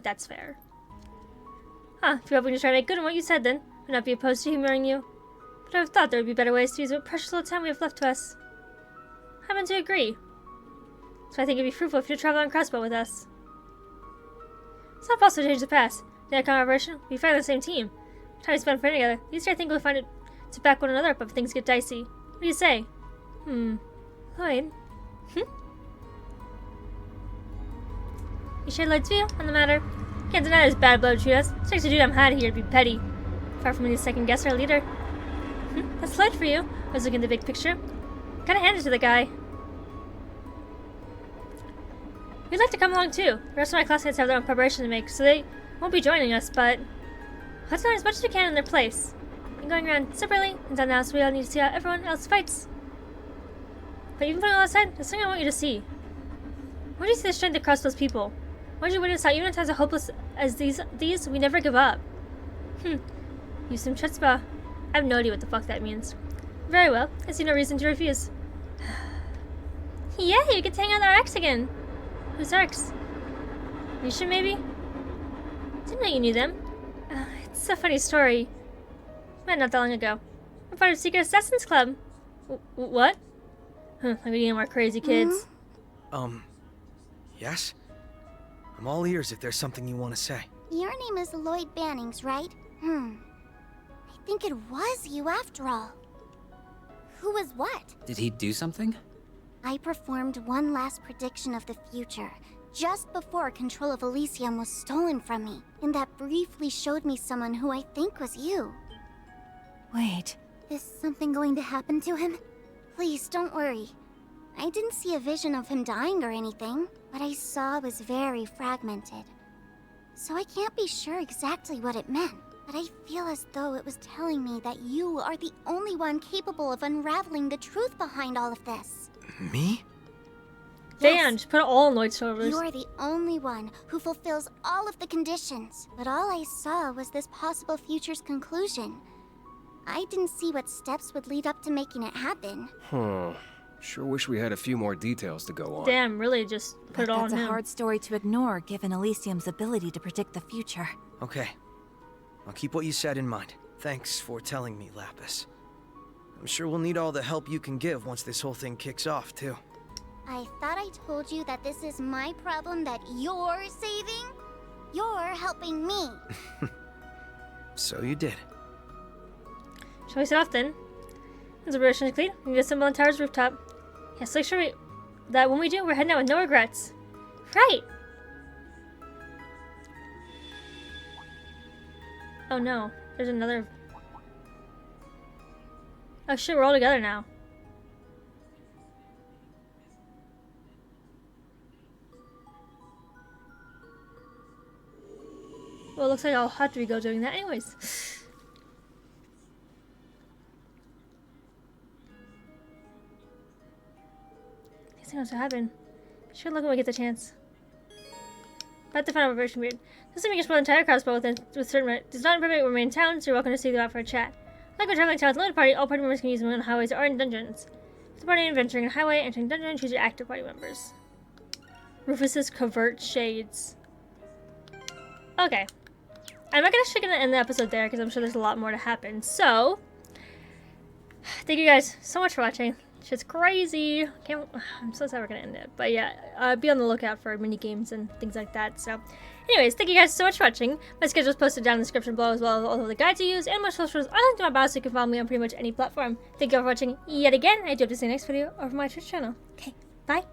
that's fair. Huh, if you're hoping to try to make good on what you said then, I'd not be opposed to humoring you. But I would have thought there would be better ways to use what precious little time we have left to us. I happen to agree. So I think it'd be fruitful if you travel on Crossbow with us. It's not possible to change the past. The outcome of our operation, we fight on the same team. The time we spend fighting together, the easier I think we'll find it to back one another up if things get dicey. What do you say? Lloyd? You share Lloyd's view on the matter? Can't deny this bad blood treat us. It takes a dude I'm hiding here to be petty. Far from me to second guess our leader. That's Lloyd for you. I was looking at the big picture. Gotta hand it to the guy. We'd like to come along too. The rest of my classmates have their own preparation to make, so they won't be joining us, but let's learn as much as we can in their place. And going around separately, and done now, so we all need to see how everyone else fights. But even putting all that aside, there's something I want you to see. Where do you see the strength across those people? Why did you witness how even in times as hopeless as these, we never give up? Use some chutzpah. I have no idea what the fuck that means. Very well, I see no reason to refuse. Yeah, you get to hang out with our ex again. Who's Arx? Nisha, maybe? Didn't know you knew them. It's a funny story. Met not that long ago. I'm part of Secret Assassins Club. What? I'm getting more crazy kids. Yes? I'm all ears if there's something you want to say. Your name is Lloyd Bannings, right? I think it was you after all. Who was what? Did he do something? I performed one last prediction of the future, just before control of Elysium was stolen from me, and that briefly showed me someone who I think was you. Wait. Is something going to happen to him? Please, don't worry. I didn't see a vision of him dying or anything. What I saw was very fragmented. So I can't be sure exactly what it meant. But I feel as though it was telling me that you are the only one capable of unraveling the truth behind all of this. Me? Damn, just put it all on Lloyd's shoulders. You are the only one who fulfills all of the conditions. But all I saw was this possible future's conclusion. I didn't see what steps would lead up to making it happen. Huh. Sure wish we had a few more details to go on. Damn, really just put it all on him. That's a hard story to ignore, given Elysium's ability to predict the future. Okay. I'll keep what you said in mind. Thanks for telling me, Lapis. I'm sure we'll need all the help you can give once this whole thing kicks off, too. I thought I told you that this is my problem that you're saving? You're helping me. So you did. Shall we set off then? As a is complete, we can get assemble on Tower's rooftop. Yes, make sure that when we do, we're heading out with no regrets. Right! Oh no, there's another... Oh shit, we're all together now. Well, it looks like I'll have to go doing that anyways. These things will happen. Sure, look when we get the chance. About the final version period. This is make us an entire crossbow with certain does not permit remain in town, so you're welcome to seek them out for a chat. Like when traveling town with a loaded party, all party members can use them on highways or in dungeons. With the party adventuring in a highway, entering dungeon, choose your active party members. Rufus's covert shades. Okay. I'm not gonna end the episode there because I'm sure there's a lot more to happen. So, thank you guys so much for watching. Shit's crazy. I'm so sad we're gonna end it. But yeah, be on the lookout for mini games and things like that. So, anyways, thank you guys so much for watching. My schedule is posted down in the description below, as well as all of the guides I use and my socials are linked in my bio, so you can follow me on pretty much any platform. Thank you all for watching yet again. I do hope to see you next video over my Twitch channel. Okay, bye.